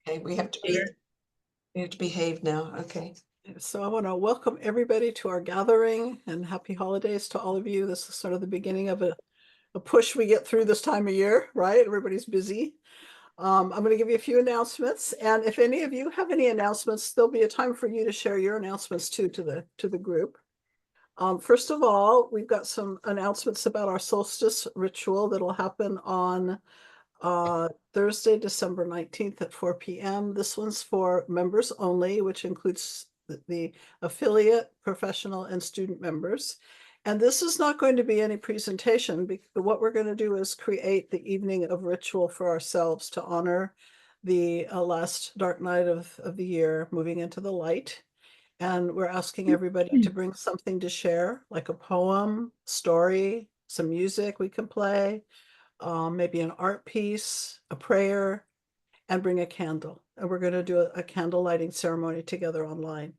Okay, we have to behave now. Okay. So I want to welcome everybody to our gathering and happy holidays to all of you. This is sort of the beginning of a push we get through this time of year, right? Everybody's busy. I'm going to give you a few announcements, and if any of you have any announcements, there'll be a time for you to share your announcements too to the group. First of all, we've got some announcements about our solstice ritual that'll happen on Thursday, December 19th at 4 p.m. This one's for members only, which includes the affiliate, professional, and student members. And this is not going to be any presentation. What we're going to do is create the evening of ritual for ourselves to honor the last dark night of the year, moving into the light. And we're asking everybody to bring something to share, like a poem, story, some music we can play, maybe an art piece, a prayer, and bring a candle. And we're going to do a candle lighting ceremony together online.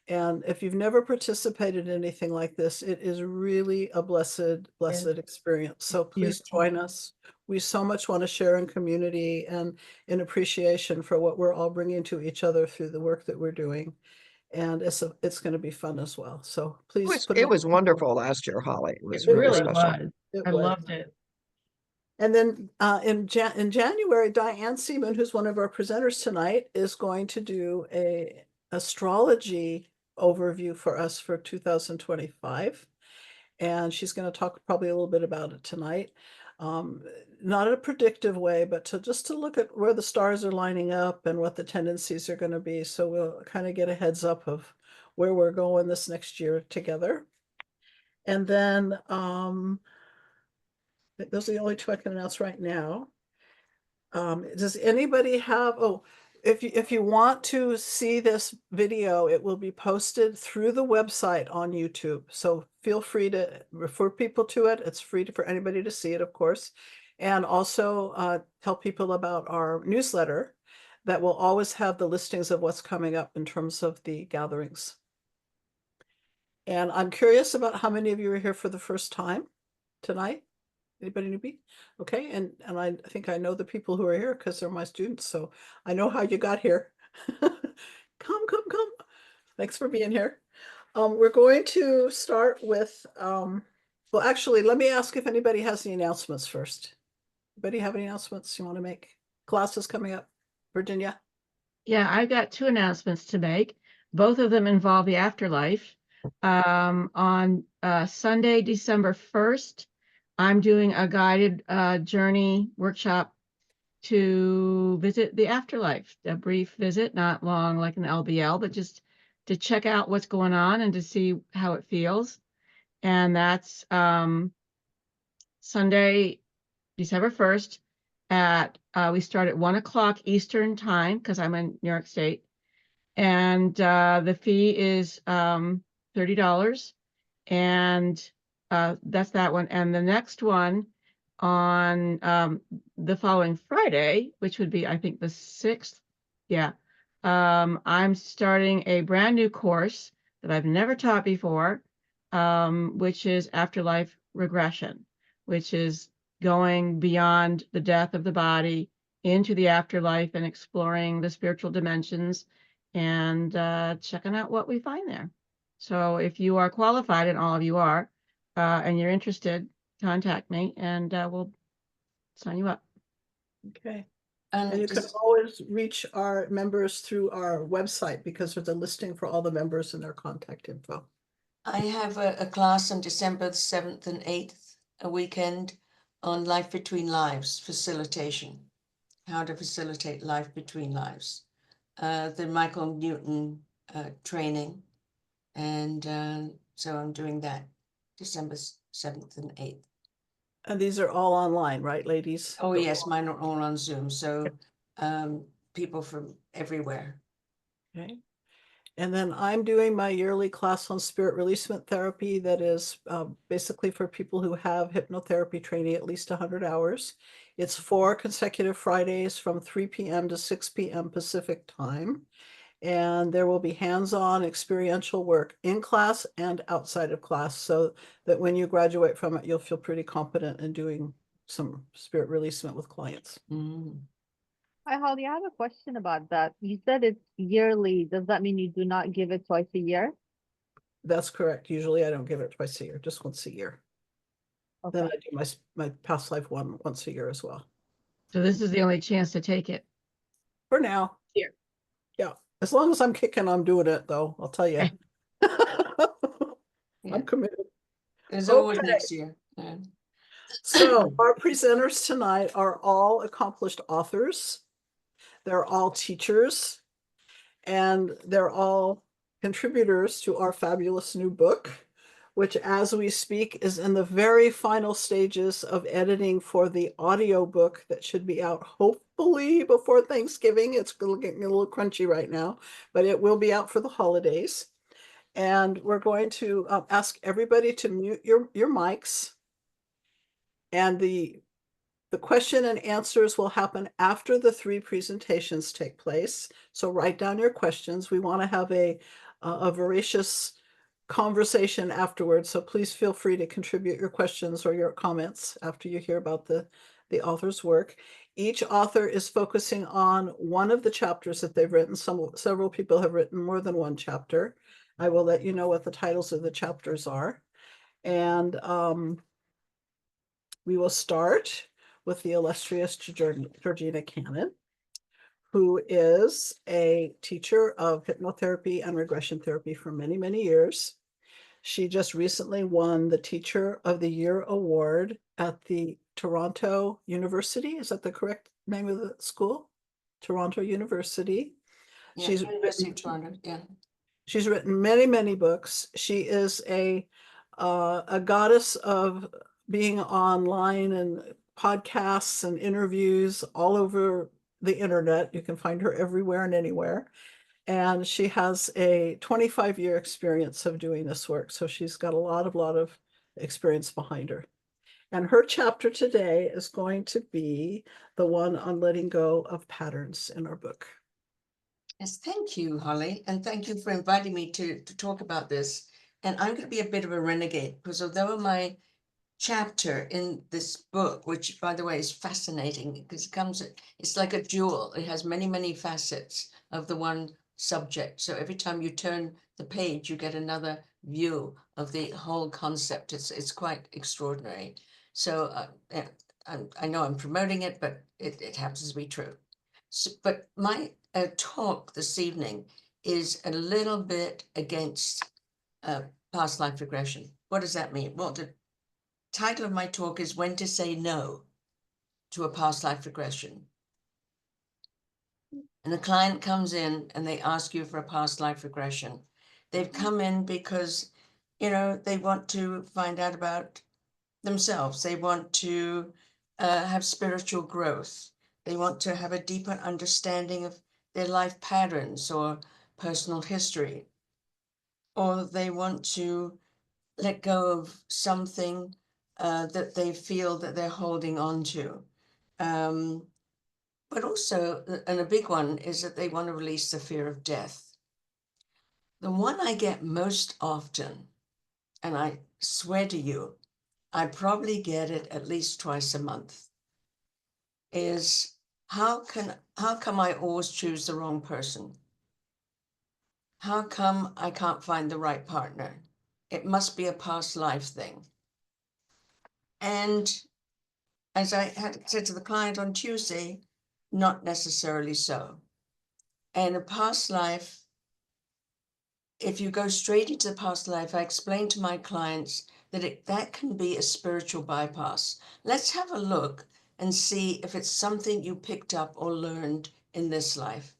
And if you've never participated in anything like this, it is really a blessed experience. So please join us. We so much want to share in community and in appreciation for what we're all bringing to each other through the work that we're doing. And it's going to be fun as well. So please It was wonderful last year, Holly. It was really special. Was. It I was. loved it. And then in January, Diane Seaman, who's one of our presenters tonight, is going to do a astrology overview for us for 2025. And she's going to talk probably a little bit about it tonight. Not in a predictive way, but just to look at where the stars are lining up and what the tendencies are going to be. So we'll kind of get a heads up of where we're going this next year together. And then those are the only two I can announce right now. Does anybody have, if you want to see this video, it will be posted through the website on YouTube. So feel free to refer people to it. It's free for anybody to see it, of course. And also tell people about our newsletter that will always have the listings of what's coming up in terms of the gatherings. And I'm curious about how many of you are here for the first time tonight. Anybody newbie? Okay, and I think I know the people who are here because they're my students, so I know how you got here. Come. Thanks for being here. We're going to start with, well, actually, let me ask if anybody has any announcements first. Anybody have any announcements you want to make? Classes coming up, Virginia? Yeah, I got two announcements to make. Both of them involve the afterlife. On Sunday, December 1st, I'm doing a guided journey workshop to visit the afterlife, a brief visit, not long like an LBL, but just to check out what's going on and to see how it feels. And that's Sunday, December 1st at, we start at 1 o'clock Eastern time because I'm in New York State. And the fee is $30. And that's that one. And the next one on the following Friday, which would be, I think, the 6th. Yeah. I'm starting a brand new course that I've never taught before, which is Afterlife Regression, which is going beyond the death of the body into the afterlife and exploring the spiritual dimensions and checking out what we find there. So if you are qualified, and all of you are, and you're interested, contact me and we'll sign you up. Okay. And you can always reach our members through our website because there's a listing for all the members and their contact info. I have a class on December 7th and 8th, a weekend on Life Between Lives, facilitation, how to facilitate life between lives. The Michael Newton training. And so I'm doing that December 7th and 8th. And these are all online, right, ladies? Oh, yes, mine are all on Zoom. So people from everywhere. Okay. And then I'm doing my yearly class on spirit releasement therapy that is basically for people who have hypnotherapy training at least 100 hours. It's 4 consecutive Fridays from 3 p.m. to 6 p.m. Pacific time. And there will be hands-on experiential work in class and outside of class so that when you graduate from it, you'll feel pretty competent in doing some spirit releasement with clients. Hi, Holly. I have a question about that. You said it's yearly. Does that mean you do not give it twice a year? That's correct. Usually I don't give it twice a year, just once a year. Then Okay. I do my past life one once a year as well. So this is the only chance to take it. For now. Here. Yeah. As long as I'm kicking, I'm doing it though. I'll tell you. Yeah. I'm committed. There's always Okay. next year. So our presenters tonight are all accomplished authors. They're all teachers, and they're all contributors to our fabulous new book, which as we speak is in the very final stages of editing for the audio book that should be out hopefully before Thanksgiving. It's getting a little crunchy right now, but it will be out for the holidays. And we're going to ask everybody to mute your mics. And the question and answers will happen after the 3 presentations take place. So write down your questions. We want to have a voracious conversation afterwards. So please feel free to contribute your questions or your comments after you hear about the author's work. Each author is focusing on one of the chapters that they've written. Several people have written more than one chapter. I will let you know what the titles of the chapters are. And we will start with the illustrious Georgina Cannon, who is a teacher of hypnotherapy and regression therapy for many, many years. She just recently won the Teacher of the Year award at the Toronto University. Is that the correct name of the school? Toronto University. Yeah, University of Toronto, yeah. She's written many, many books. She is a goddess of being online and podcasts and interviews all over the internet. You can find her everywhere and anywhere. And she has a 25-year experience of doing this work. So she's got a lot of experience behind her. And her chapter today is going to be the one on letting go of patterns in our book. Yes, thank you, Holly, and thank you for inviting me to talk about this. And I'm going to be a bit of a renegade because although my chapter in this book, which by the way is fascinating because it's like a jewel. It has many, many facets of the one subject. So every time you turn the page, you get another view of the whole concept. It's quite extraordinary. So I know I'm promoting it, but it happens to be true. So, but my talk this evening is a little bit against past life regression. What does that mean? Well, the title of my talk is When to Say No to a Past Life Regression. And a client comes in and they ask you for a past life regression. They've come in because, they want to find out about themselves. They want to have spiritual growth. They want to have a deeper understanding of their life patterns or personal history. Or they want to let go of something that they feel that they're holding on to. But also, and a big one is that they want to release the fear of death. The one I get most often, and I swear to you, I probably get it at least twice a month, is how come I always choose the wrong person? How come I can't find the right partner? It must be a past life thing. And as I had said to the client on Tuesday, not necessarily so. And a past life, if you go straight into the past life, I explain to my clients that that can be a spiritual bypass. Let's have a look and see if it's something you picked up or learned in this life.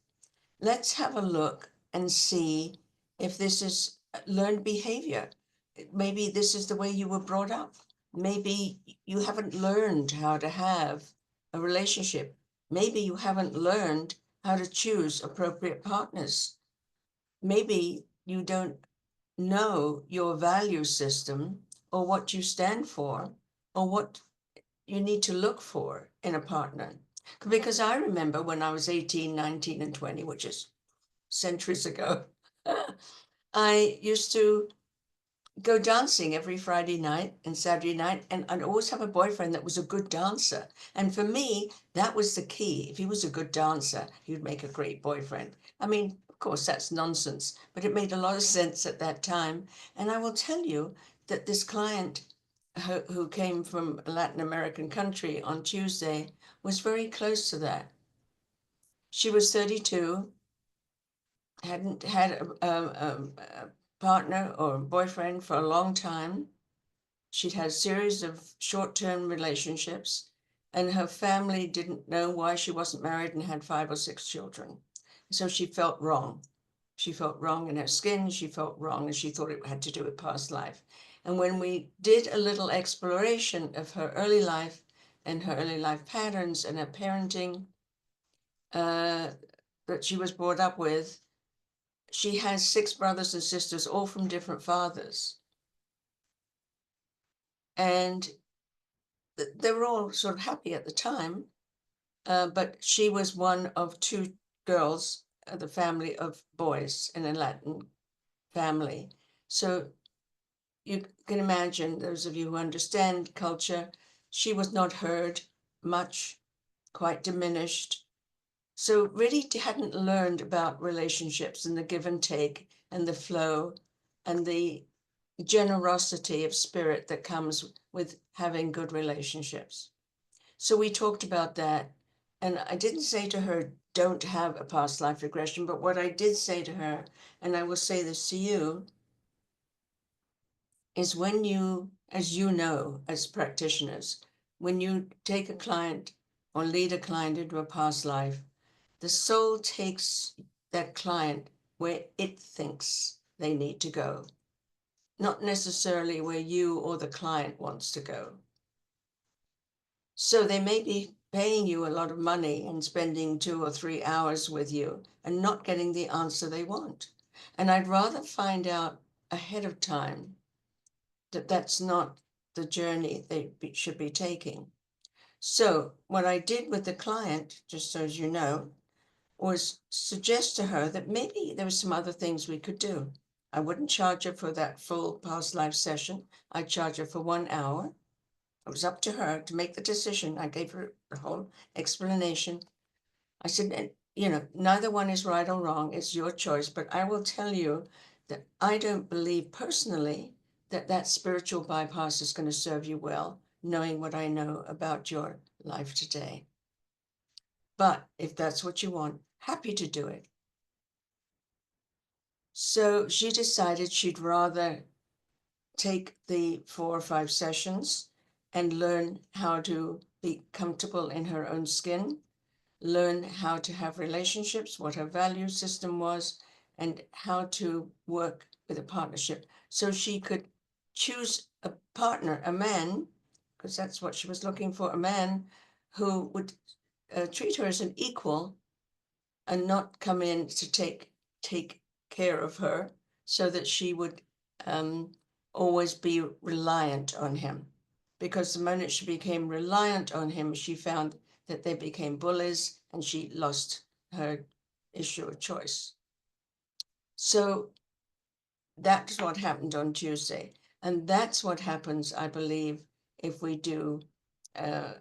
Let's have a look and see if this is learned behavior. Maybe this is the way you were brought up. Maybe you haven't learned how to have a relationship. Maybe you haven't learned how to choose appropriate partners. Maybe you don't know your value system or what you stand for or what you need to look for in a partner. Because I remember when I was 18, 19, and 20, which is centuries ago, I used to go dancing every Friday night and Saturday night, and I'd always have a boyfriend that was a good dancer. And for me, that was the key. If he was a good dancer, he would make a great boyfriend. I mean, of course, that's nonsense, but it made a lot of sense at that time. And I will tell you that this client who came from a Latin American country on Tuesday was very close to that. She was 32, hadn't had a partner or a boyfriend for a long time. She'd had a series of short-term relationships, and her family didn't know why she wasn't married and had 5 or 6 children. So she felt wrong. She felt wrong in her skin. She felt wrong, and she thought it had to do with past life. And when we did a little exploration of her early life and her early life patterns and her parenting that she was brought up with, she has 6 brothers and sisters, all from different fathers. And they were all sort of happy at the time, but she was one of 2 girls, the family of boys in a Latin family. So you can imagine, those of you who understand culture, she was not heard much, quite diminished. So really hadn't learned about relationships and the give and take and the flow and the generosity of spirit that comes with having good relationships. So we talked about that. And I didn't say to her, don't have a past life regression. But what I did say to her, and I will say this to you, is when you, as you know, as practitioners, when you take a client or lead a client into a past life, the soul takes that client where it thinks they need to go, not necessarily where you or the client wants to go. So they may be paying you a lot of money and spending 2 or 3 hours with you and not getting the answer they want. And I'd rather find out ahead of time that that's not the journey they should be taking. So what I did with the client, just so as you know, was suggest to her that maybe there were some other things we could do. I wouldn't charge her for that full past life session. I'd charge her for 1 hour. It was up to her to make the decision. I gave her the whole explanation. I said, you know, neither one is right or wrong. It's your choice. But I will tell you that I don't believe personally that that spiritual bypass is going to serve you well, knowing what I know about your life today. But if that's what you want, happy to do it. So she decided she'd rather take the 4 or 5 sessions and learn how to be comfortable in her own skin, learn how to have relationships, what her value system was, and how to work with a partnership. So she could choose a partner, a man, because that's what she was looking for, a man who would treat her as an equal and not come in to take care of her so that she would always be reliant on him. Because the moment she became reliant on him, she found that they became bullies and she lost her issue of choice. So that's what happened on Tuesday. And that's what happens, I believe, if we do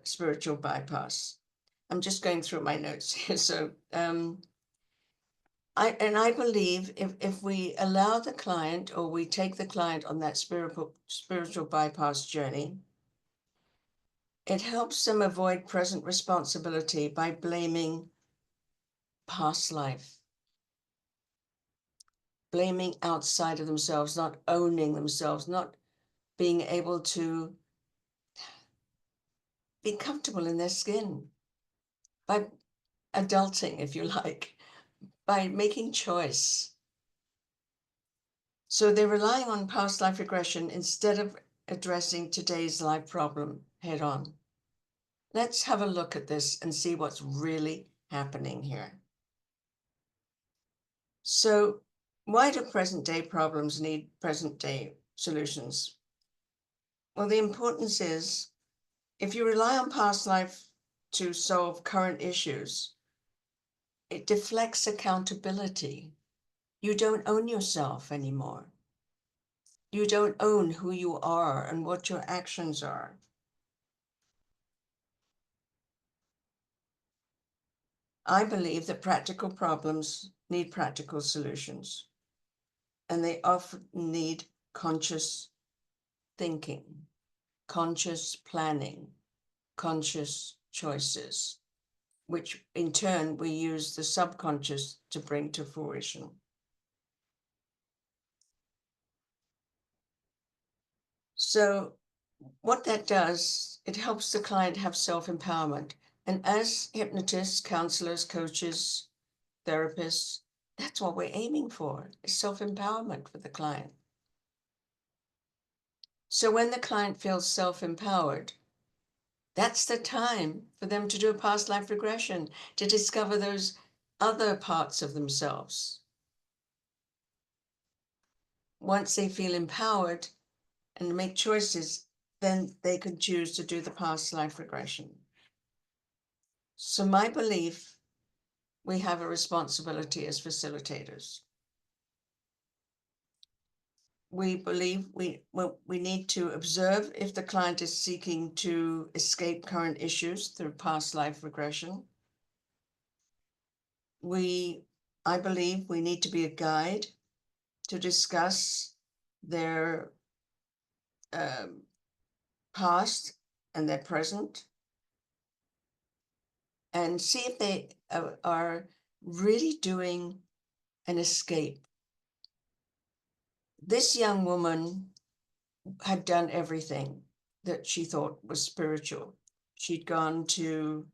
spiritual bypass. I'm just going through my notes here. So I believe if we allow the client or we take the client on that spiritual bypass journey, it helps them avoid present responsibility by blaming past life, blaming outside of themselves, not owning themselves, not being able to be comfortable in their skin, by adulting, if you like, by making choice. So they're relying on past life regression instead of addressing today's life problem head on. Let's have a look at this and see what's really happening here. So why do present day problems need present day solutions? Well, the importance is if you rely on past life to solve current issues, it deflects accountability. You don't own yourself anymore. You don't own who you are and what your actions are. I believe that practical problems need practical solutions, and they often need conscious thinking, conscious planning, conscious choices, which in turn we use the subconscious to bring to fruition. So what that does, it helps the client have self-empowerment. And as hypnotists, counselors, coaches, therapists, that's what we're aiming for, is self-empowerment for the client. So when the client feels self-empowered, that's the time for them to do a past life regression, to discover those other parts of themselves. Once they feel empowered and make choices, then they can choose to do the past life regression. So my belief, we have a responsibility as facilitators. We believe we need to observe if the client is seeking to escape current issues through past life regression. I believe we need to be a guide to discuss their past and their present, and see if they are really doing an escape. This young woman had done everything that she thought was spiritual. She'd gone to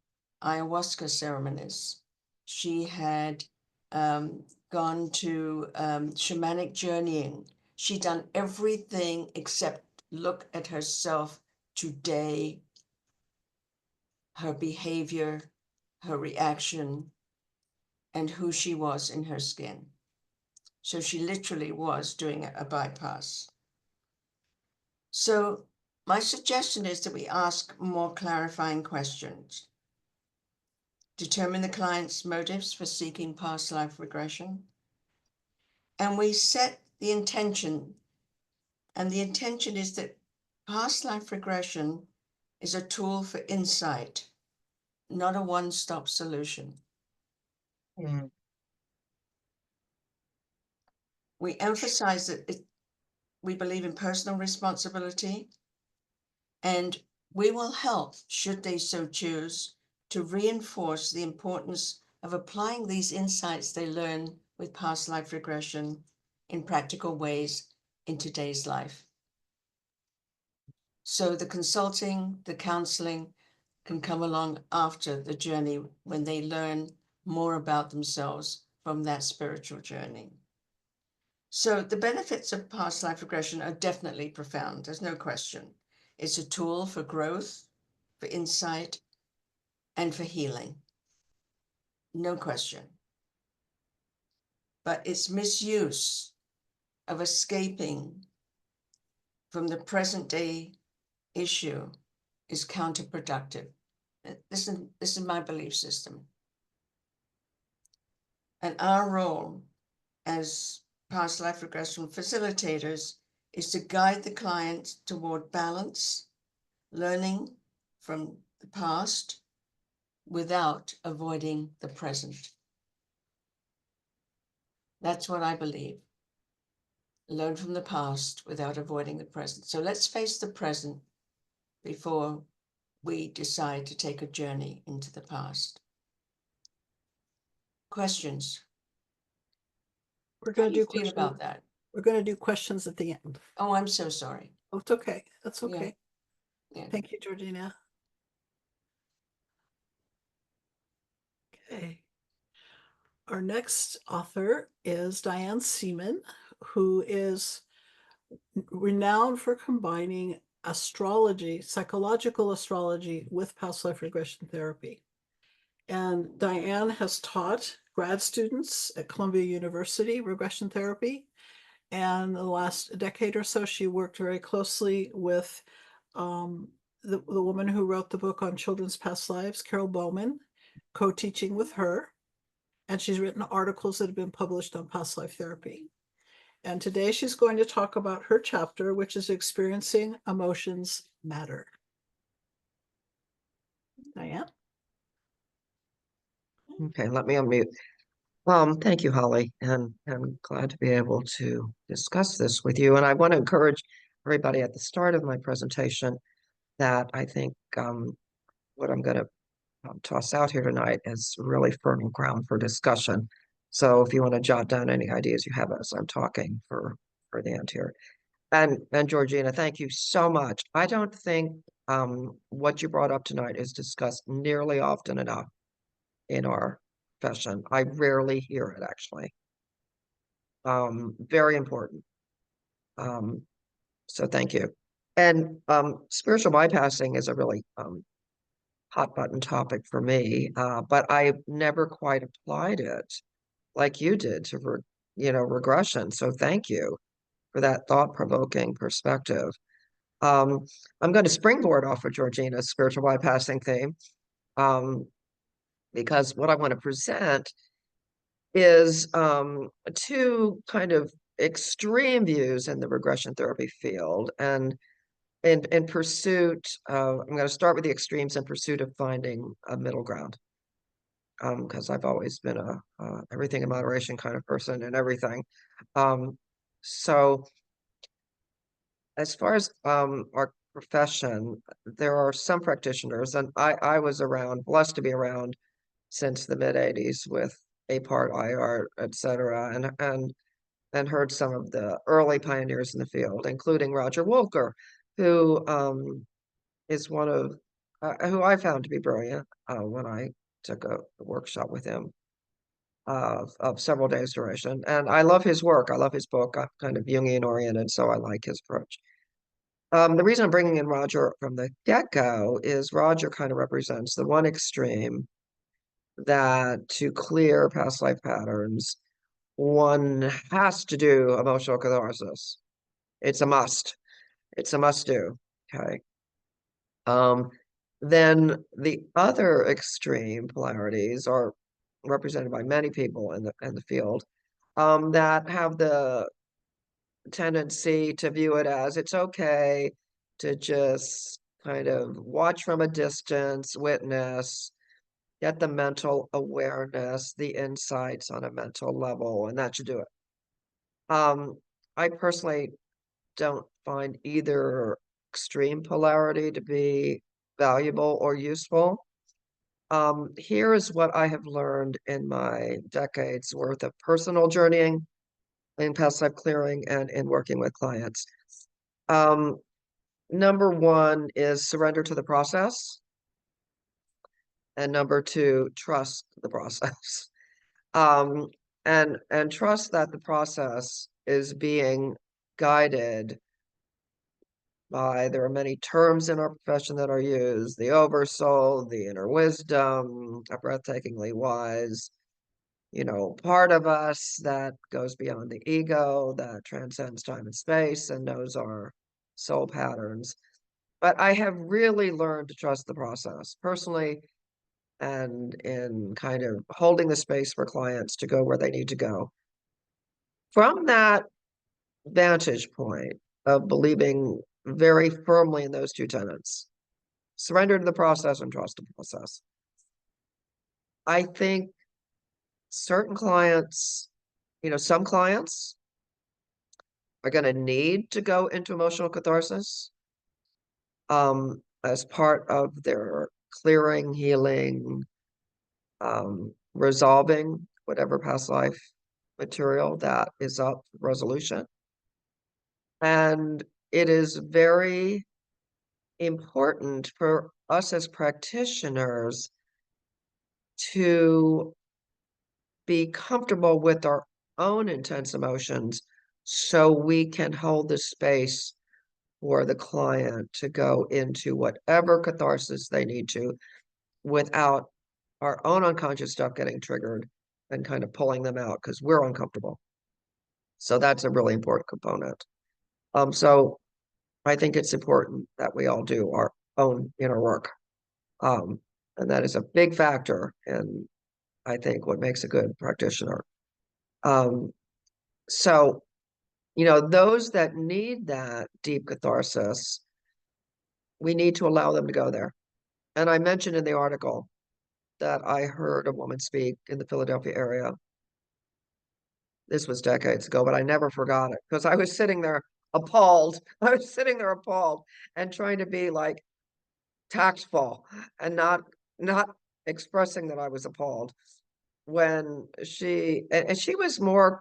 ayahuasca ceremonies. She had gone to shamanic journeying. She'd done everything except look at herself today, her behavior, her reaction, and who she was in her skin. So she literally was doing a bypass. So my suggestion is that we ask more clarifying questions. Determine the client's motives for seeking past life regression. And we set the intention. And the intention is that past life regression is a tool for insight, not a one-stop solution. Mm. We emphasize that we believe in personal responsibility, and we will help, should they so choose, to reinforce the importance of applying these insights they learn with past life regression in practical ways in today's life. So the consulting, the counseling can come along after the journey when they learn more about themselves from that spiritual journey. So the benefits of past life regression are definitely profound. There's no question. It's a tool for growth, for insight, and for healing. No question. But its misuse of escaping from the present day issue is counterproductive. This is my belief system. And our role as past life regression facilitators is to guide the client toward balance, learning from the past without avoiding the present. That's what I believe. Learn from the past without avoiding the present. So let's face the present before we decide to take a journey into the past. Questions? We're How going do to you do feel questions. about that? We're going to do questions at the end. Oh, I'm so sorry. Oh, it's okay. That's Yeah. okay. Yeah. Thank you, Georgina. Okay. Our next author is Diane Seaman, who is renowned for combining astrology, psychological astrology, with past life regression therapy. And Diane has taught grad students at Columbia University regression therapy. And the last decade or so, she worked very closely with the woman who wrote the book on children's past lives, Carol Bowman, co-teaching with her. And she's written articles that have been published on past life therapy. And today she's going to talk about her chapter, which is Experiencing Emotions Matter. Diane? Okay, let me unmute. Thank you, Holly, and I'm glad to be able to discuss this with you. And I want to encourage everybody at the start of my presentation that I think what I'm going to toss out here tonight is really fertile ground for discussion. So if you want to jot down any ideas you have as I'm talking for the end here. And Georgina, thank you so much. I don't think what you brought up tonight is discussed nearly often enough in our profession. I rarely hear it, actually. Very important. So thank you. And spiritual bypassing is a really hot button topic for me, but I've never quite applied it like you did to regression. So thank you for that thought-provoking perspective. I'm going to springboard off of Georgina's spiritual bypassing theme, because what I want to present is two kind of extreme views in the regression therapy field, and in pursuit of, I'm going to start with the extremes in pursuit of finding a middle ground. Because I've always been a everything in moderation kind of person and everything. So as far as our profession, there are some practitioners, and I was blessed to be around since the mid-'80s with APART, IART, etc., and heard some of the early pioneers in the field, including Roger Wolker, who is one of who I found to be brilliant when I took a workshop with him of several days duration. And I love his work. I love his book. I'm kind of Jungian oriented, so I like his approach. The reason I'm bringing in Roger from the get-go is Roger kind of represents the one extreme that to clear past life patterns, one has to do emotional catharsis. It's a must. It's a must do. Okay. Then the other extreme polarities are represented by many people in the field that have the tendency to view it as it's okay to just kind of watch from a distance, witness, get the mental awareness, the insights on a mental level, and that should do it. I personally don't find either extreme polarity to be valuable or useful. Here is what I have learned in my decades worth of personal journeying in past life clearing and in working with clients. Number one is surrender to the process. And number two, trust the process. And trust that the process is being guided by, there are many terms in our profession that are used, the oversoul, the inner wisdom, a breathtakingly wise, part of us that goes beyond the ego, that transcends time and space and knows our soul patterns. But I have really learned to trust the process personally, and in kind of holding the space for clients to go where they need to go. From that vantage point of believing very firmly in those two tenets, surrender to the process and trust the process, I think certain clients, some clients are going to need to go into emotional catharsis as part of their clearing, healing, resolving whatever past life material that is up for resolution. And it is very important for us as practitioners to be comfortable with our own intense emotions so we can hold the space for the client to go into whatever catharsis they need to without our own unconscious stuff getting triggered and kind of pulling them out because we're uncomfortable. So that's a really important component. So I think it's important that we all do our own inner work. And that is a big factor in, I think, what makes a good practitioner. So those that need that deep catharsis, we need to allow them to go there. And I mentioned in the article that I heard a woman speak in the Philadelphia area. This was decades ago, but I never forgot it because I was sitting there appalled. I was sitting there appalled and trying to be like tactful and not expressing that I was appalled when and she was more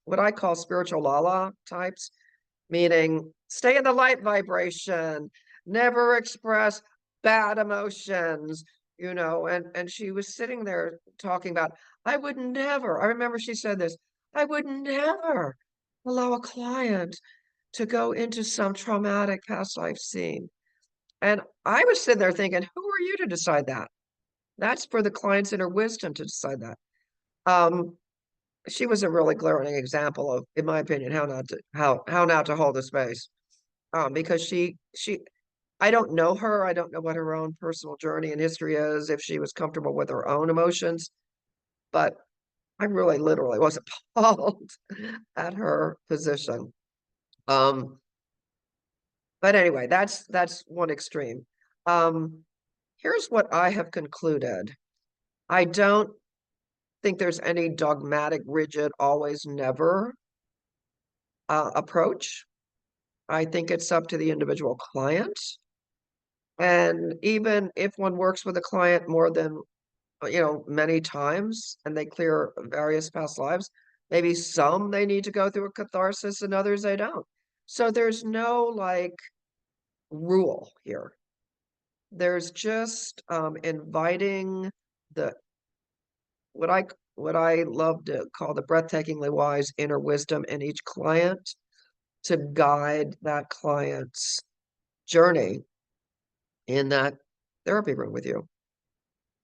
what I call spiritual lala types, meaning stay in the light vibration, never express bad emotions, and she was sitting there talking about, I remember she said this, I would never allow a client to go into some traumatic past life scene. And I was sitting there thinking, who are you to decide that? That's for the client's inner wisdom to decide that. She was a really glaring example of, in my opinion, how not to hold the space. Because I don't know her. I don't know what her own personal journey and history is, if she was comfortable with her own emotions, but I really literally was appalled at her position. But anyway, that's one extreme. Here's what I have concluded. I don't think there's any dogmatic, rigid, always, never approach. I think it's up to the individual client. And even if one works with a client more than, many times and they clear various past lives, maybe some they need to go through a catharsis and others they don't. So there's no like rule here. There's just inviting what I love to call the breathtakingly wise inner wisdom in each client to guide that client's journey in that therapy room with you.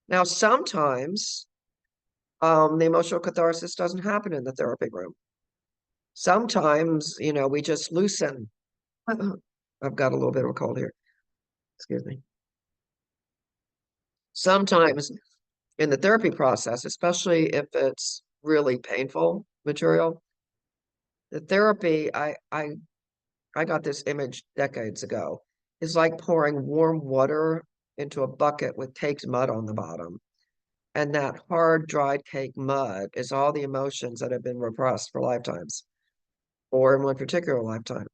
Now, sometimes the emotional catharsis doesn't happen in the therapy room. Sometimes, we just loosen. I've got a little bit of a cold here. Excuse me. Sometimes in the therapy process, especially if it's really painful material, the therapy, I got this image decades ago, is like pouring warm water into a bucket with caked mud on the bottom. And that hard, dried cake mud is all the emotions that have been repressed for lifetimes, or in one particular lifetime.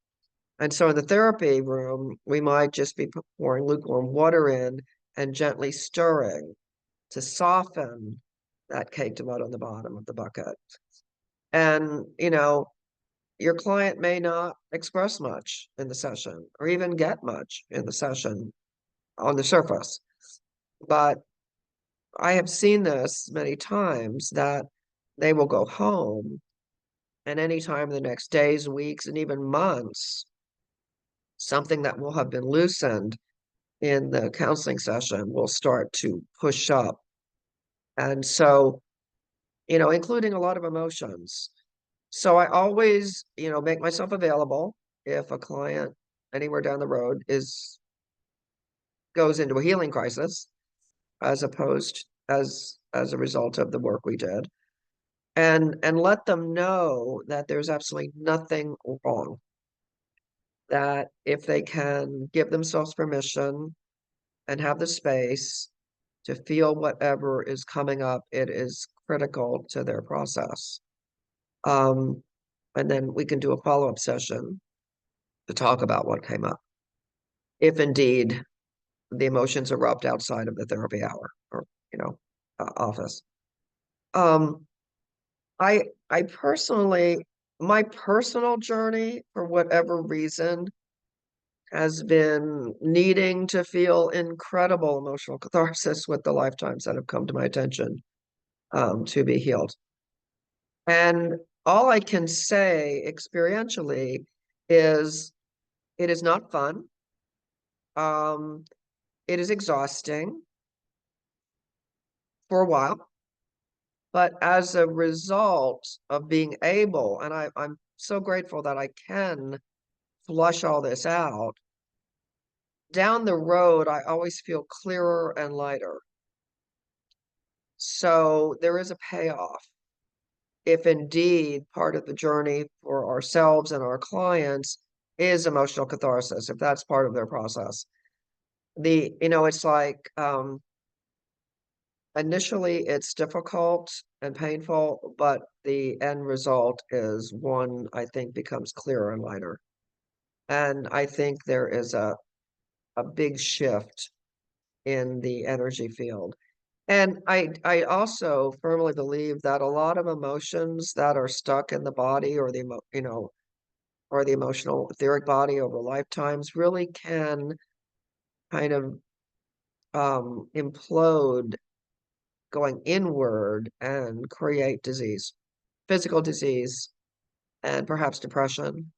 And so in the therapy room, we might just be pouring lukewarm water in and gently stirring to soften that caked mud on the bottom of the bucket. And, your client may not express much in the session or even get much in the session on the surface. But I have seen this many times that they will go home and anytime in the next days, weeks, and even months, something that will have been loosened in the counseling session will start to push up. And so, including a lot of emotions. So I always, make myself available if a client anywhere down the road goes into a healing crisis, as opposed as a result of the work we did, and let them know that there's absolutely nothing wrong. That if they can give themselves permission and have the space to feel whatever is coming up, it is critical to their process. And then we can do a follow-up session to talk about what came up, if indeed the emotions erupt outside of the therapy hour or, office. I personally, my personal journey, for whatever reason, has been needing to feel incredible emotional catharsis with the lifetimes that have come to my attention to be healed. And all I can say experientially is it is not fun. It is exhausting for a while. But as a result of being able, and I'm so grateful that I can flush all this out, down the road, I always feel clearer and lighter. So there is a payoff if indeed part of the journey for ourselves and our clients is emotional catharsis, if that's part of their process. It's like, initially it's difficult and painful, but the end result is one, I think, becomes clearer and lighter. And I think there is a big shift in the energy field. And I also firmly believe that a lot of emotions that are stuck in the body, or or the emotional etheric body over lifetimes, really can kind of implode going inward and create disease, physical disease, and perhaps depression,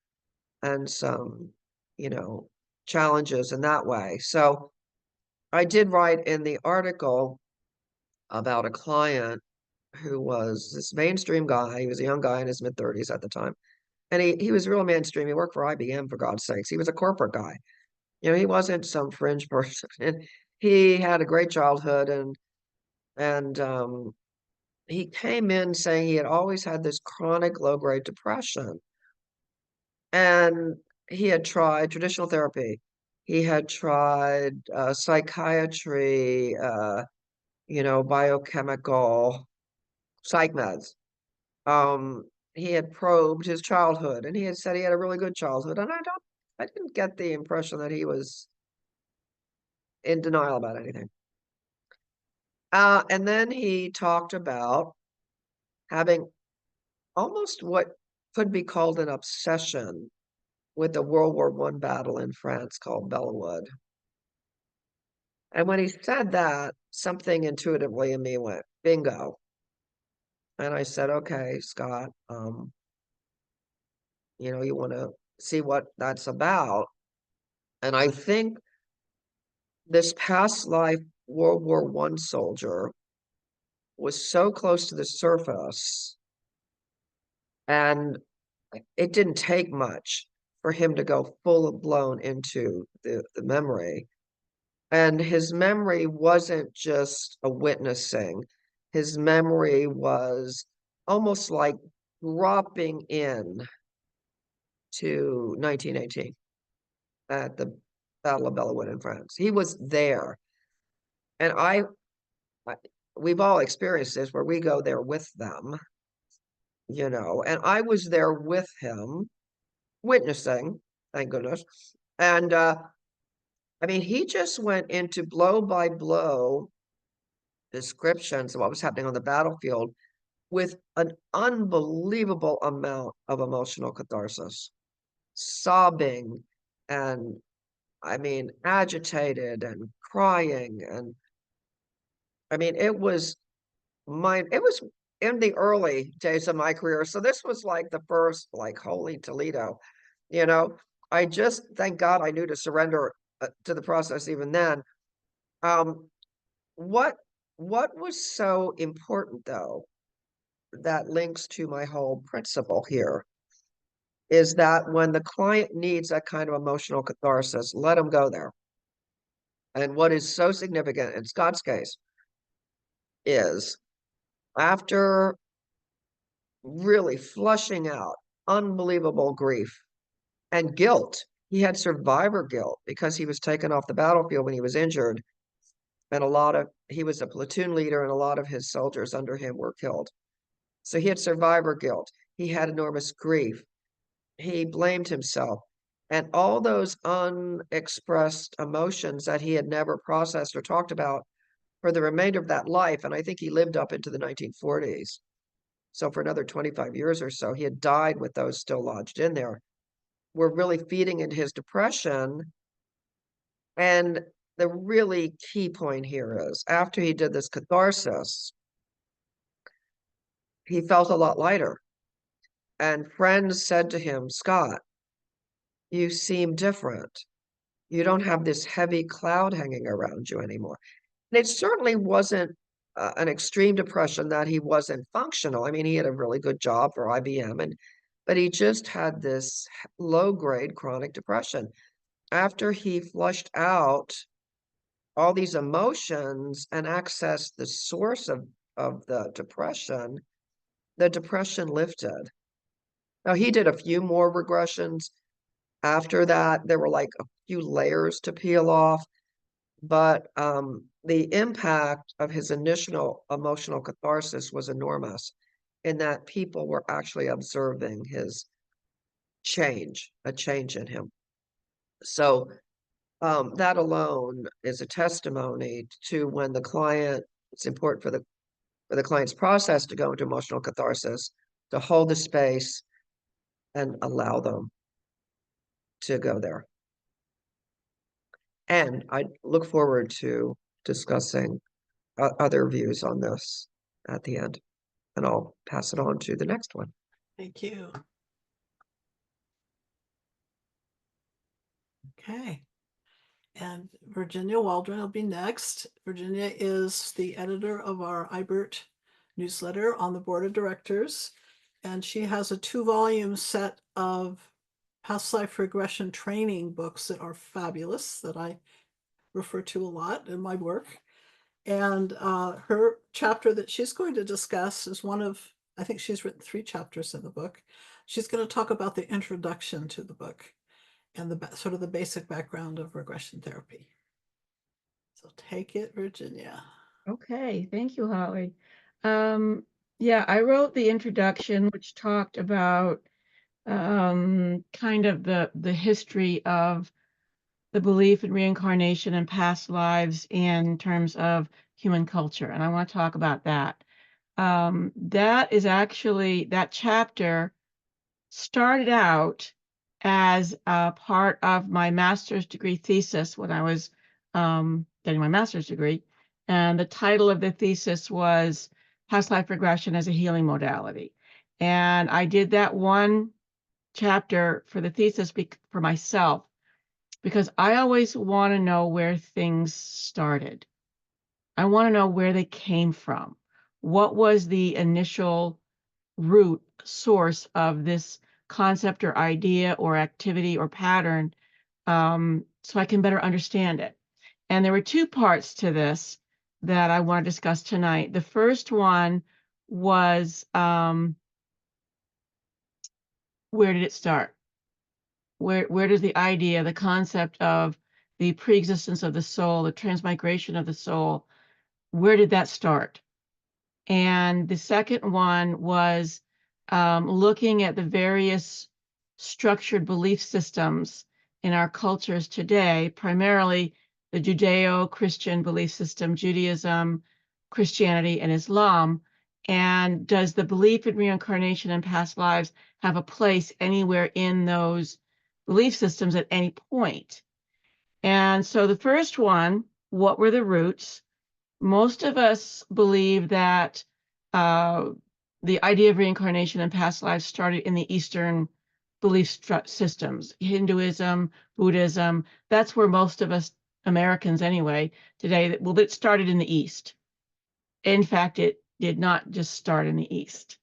and some, challenges in that way. So I did write in the article about a client who was this mainstream guy. He was a young guy in his mid-30s at the time. And he was real mainstream. He worked for IBM, for God's sakes. He was a corporate guy. He wasn't some fringe person. And he had a great childhood, and he came in saying he had always had this chronic low-grade depression. And he had tried traditional therapy. He had tried psychiatry, biochemical psych meds. He had probed his childhood, and he had said he had a really good childhood. And I didn't get the impression that he was in denial about anything. And then he talked about having almost what could be called an obsession with the World War I battle in France called Bellewood. And when he said that, something intuitively in me went, bingo. And I said, okay, Scott, you want to see what that's about. And I think this past life World War I soldier was so close to the surface, and it didn't take much for him to go full blown into the memory. And his memory wasn't just a witnessing. His memory was almost like dropping in to 1918 at the Battle of Bellewood in France. He was there. And we've all experienced this where we go there with them, and I was there with him, witnessing, thank goodness. And he just went into blow by blow descriptions of what was happening on the battlefield with an unbelievable amount of emotional catharsis, sobbing, and agitated and crying. And it was in the early days of my career. So this was like the first, like, holy Toledo, I just, thank God I knew to surrender to the process even then. What was so important, though, that links to my whole principle here, is that when the client needs that kind of emotional catharsis, let them go there. And what is so significant in Scott's case is, after really flushing out unbelievable grief and guilt, he had survivor guilt because he was taken off the battlefield when he was injured, and he was a platoon leader, and a lot of his soldiers under him were killed. So he had survivor guilt. He had enormous grief. He blamed himself. And all those unexpressed emotions that he had never processed or talked about for the remainder of that life, and I think he lived up into the 1940s. So for another 25 years or so, he had died with those still lodged in there, were really feeding into his depression. And the really key point here is, after he did this catharsis, he felt a lot lighter. And friends said to him, Scott, you seem different. You don't have this heavy cloud hanging around you anymore. And it certainly wasn't an extreme depression that he wasn't functional. He had a really good job for IBM, but he just had this low-grade chronic depression. After he flushed out all these emotions and accessed the source of the depression, the depression lifted. Now, he did a few more regressions after that. There were like a few layers to peel off, but the impact of his initial emotional catharsis was enormous in that people were actually observing his change, a change in him. So that alone is a testimony to when the client, it's important for the client's process to go into emotional catharsis, to hold the space and allow them to go there. And I look forward to discussing other views on this at the end, and I'll pass it on to the next one. Thank you. Okay. And Virginia Waldron will be next. Virginia is the editor of our IBRT newsletter on the board of directors. And she has a 2-volume set of past life regression training books that are fabulous, that I refer to a lot in my work. And her chapter that she's going to discuss is one of, I think she's written 3 chapters in the book. She's going to talk about the introduction to the book and the sort of the basic background of regression therapy. So take it, Virginia. Okay, thank you, Holly. Yeah, I wrote the introduction, which talked about kind of the history of the belief in reincarnation and past lives in terms of human culture, and I want to talk about that. That is actually, that chapter started out as a part of my master's degree thesis when I was getting my master's degree. And the title of the thesis was Past Life Regression as a Healing Modality. And I did that one chapter for the thesis for myself, because I always want to know where things started. I want to know where they came from. What was the initial root source of this concept or idea or activity or pattern, so I can better understand it. And there were 2 parts to this that I want to discuss tonight. The first one was, where did it start? Where does the idea, the concept of the preexistence of the soul, the transmigration of the soul, where did that start? And the second one was looking at the various structured belief systems in our cultures today, primarily the Judeo-Christian belief system, Judaism, Christianity, and Islam. And does the belief in reincarnation and past lives have a place anywhere in those belief systems at any point? And so the first one, what were the roots? Most of us believe that the idea of reincarnation and past lives started in the Eastern belief systems, Hinduism, Buddhism. That's where most of us Americans anyway today, well, it started in the East. In fact, it did not just start in the East.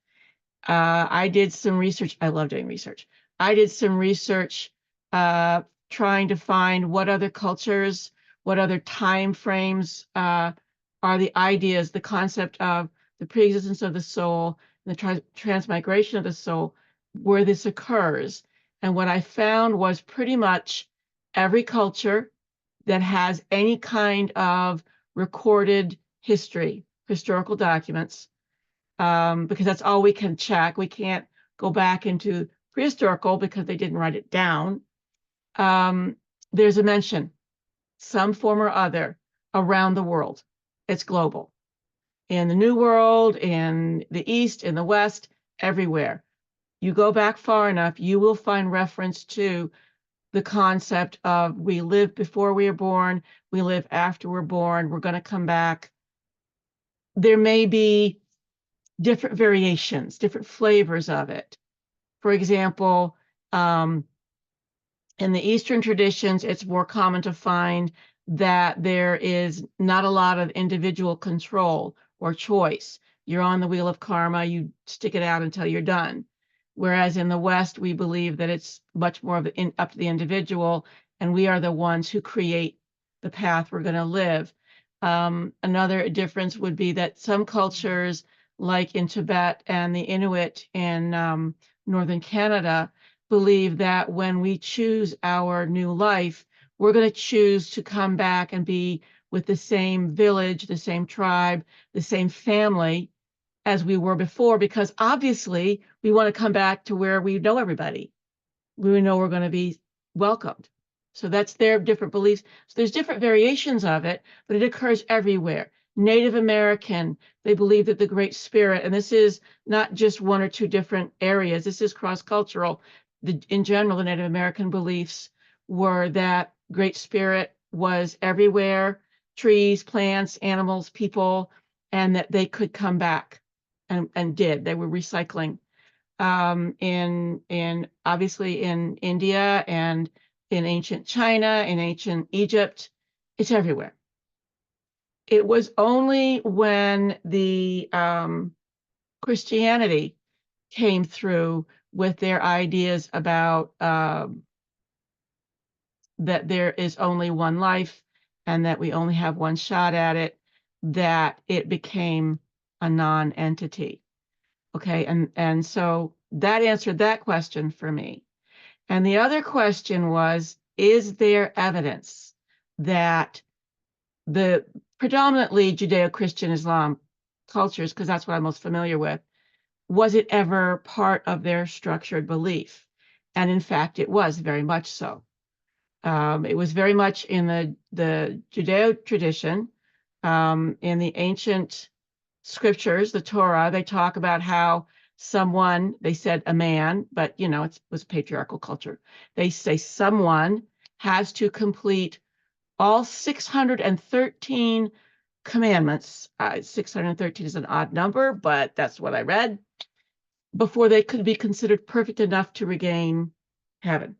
I did some research. I love doing research. I did some research trying to find what other cultures, what other time frames are the ideas, the concept of the preexistence of the soul, and the transmigration of the soul, where this occurs. And what I found was pretty much every culture that has any kind of recorded history, historical documents, because that's all we can check. We can't go back into prehistorical because they didn't write it down. There's a mention, some form or other, around the world. It's global. In the New World, in the East, in the West, everywhere. You go back far enough, you will find reference to the concept of we live before we are born, we live after we're born, we're going to come back. There may be different variations, different flavors of it. For example, in the Eastern traditions, it's more common to find that there is not a lot of individual control or choice. You're on the wheel of karma, you stick it out until you're done. Whereas in the West, we believe that it's much more of up to the individual, and we are the ones who create the path we're going to live. Another difference would be that some cultures like in Tibet and the Inuit in northern Canada, believe that when we choose our new life, we're going to choose to come back and be with the same village, the same tribe, the same family as we were before, because obviously we want to come back to where we know everybody. We know we're going to be welcomed. So that's their different beliefs. So there's different variations of it, but it occurs everywhere. Native American, they believe that the Great Spirit, and this is not just one or two different areas, this is cross-cultural. In general, the Native American beliefs were that Great Spirit was everywhere, trees, plants, animals, people, and that they could come back and did. They were recycling. In obviously in India and in ancient China, in ancient Egypt, it's everywhere. It was only when the Christianity came through with their ideas about that there is only one life and that we only have one shot at it, that it became a non-entity. Okay, and so that answered that question for me. And the other question was, is there evidence that the predominantly Judeo-Christian Islam cultures, because that's what I'm most familiar with, was it ever part of their structured belief? And in fact, it was very much so. It was very much in the Judeo tradition, in the ancient scriptures, the Torah, they talk about how someone, they said a man, but you know, it was a patriarchal culture. They say someone has to complete all 613 commandments. 613 is an odd number, but that's what I read, before they could be considered perfect enough to regain heaven.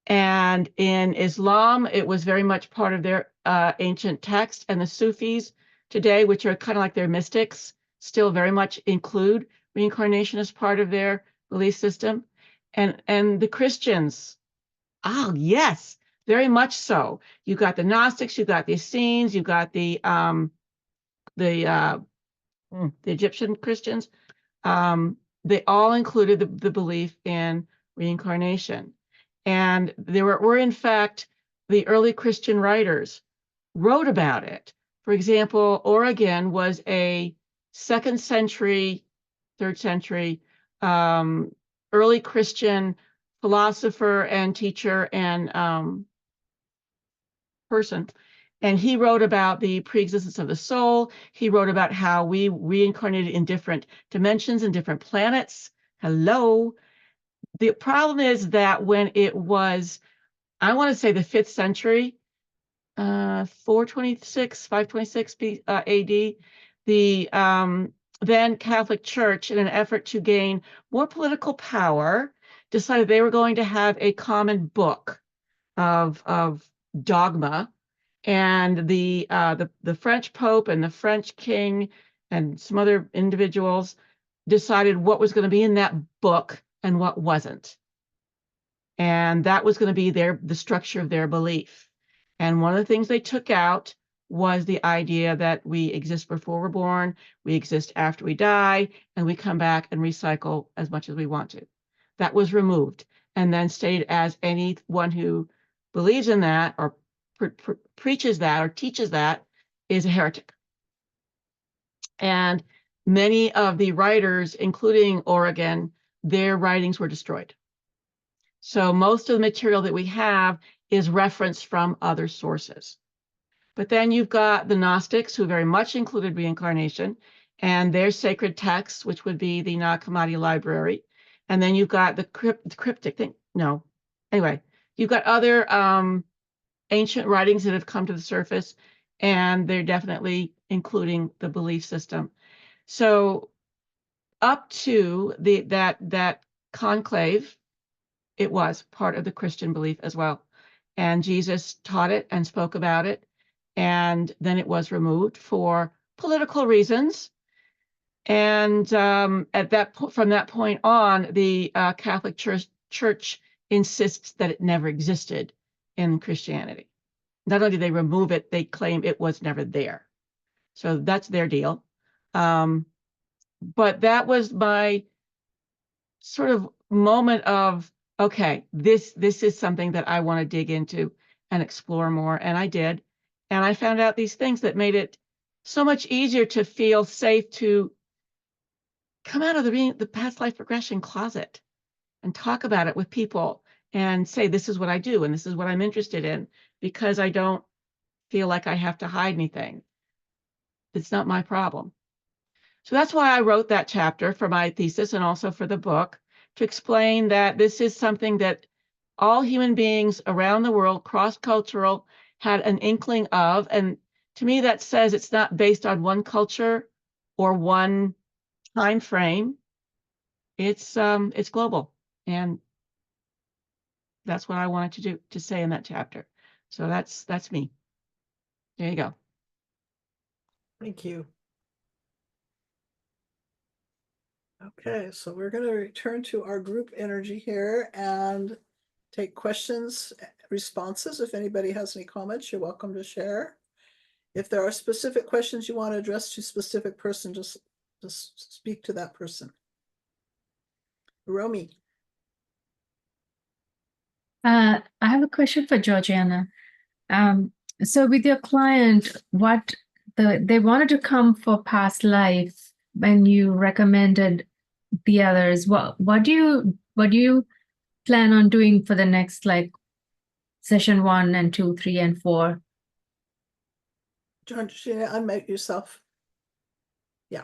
And in Islam, it was very much part of their ancient text, and the Sufis today, which are kind of like their mystics, still very much include reincarnation as part of their belief system. And the Christians, oh yes, very much so. You got the Gnostics, you got the Essenes, you got the Egyptian Christians. They all included the belief in reincarnation. And there were in fact, the early Christian writers wrote about it. For example, Origen was a 2nd century, 3rd century early Christian philosopher and teacher and person. And he wrote about the preexistence of the soul. He wrote about how we reincarnated in different dimensions and different planets. Hello. The problem is that when it was, I want to say the 5th century, 426, 526 AD, the then Catholic Church, in an effort to gain more political power, decided they were going to have a common book of dogma, and the French Pope and the French King and some other individuals decided what was going to be in that book and what wasn't. And that was going to be the structure of their belief. And one of the things they took out was the idea that we exist before we're born, we exist after we die, and we come back and recycle as much as we want to. That was removed, and then stated as anyone who believes in that or preaches that or teaches that is a heretic. And many of the writers, including Origen, their writings were destroyed. So most of the material that we have is referenced from other sources. But then you've got the Gnostics, who very much included reincarnation, and their sacred texts, which would be the Nag Hammadi library. And then you've got the cryptic thing. No, anyway, you've got other ancient writings that have come to the surface, and they're definitely including the belief system. So up to that conclave, it was part of the Christian belief as well. And Jesus taught it and spoke about it. And then it was removed for political reasons. And from that point on, the Catholic Church insists that it never existed in Christianity. Not only did they remove it, they claim it was never there. So that's their deal. but that was my sort of moment of, okay, this is something that I want to dig into and explore more. And I did. And I found out these things that made it so much easier to feel safe to come out of the past life regression closet and talk about it with people and say, this is what I do and this is what I'm interested in, because I don't feel like I have to hide anything. It's not my problem. So that's why I wrote that chapter for my thesis and also for the book, to explain that this is something that all human beings around the world, cross-cultural, had an inkling of. And to me, that says it's not based on one culture or one time frame. It's global. And that's what I wanted to say in that chapter. So that's me. There you go. Thank you. Okay, so we're going to return to our group energy here and take questions, responses. If anybody has any comments, you're welcome to share. If there are specific questions you want to address to a specific person, just speak to that person. Romy. I have a question for Georgiana. So with your client, they wanted to come for past life when you recommended the others. What do you plan on doing for the next, like, session 1 and 2, 3, and 4? Georgina, unmute yourself. Yeah.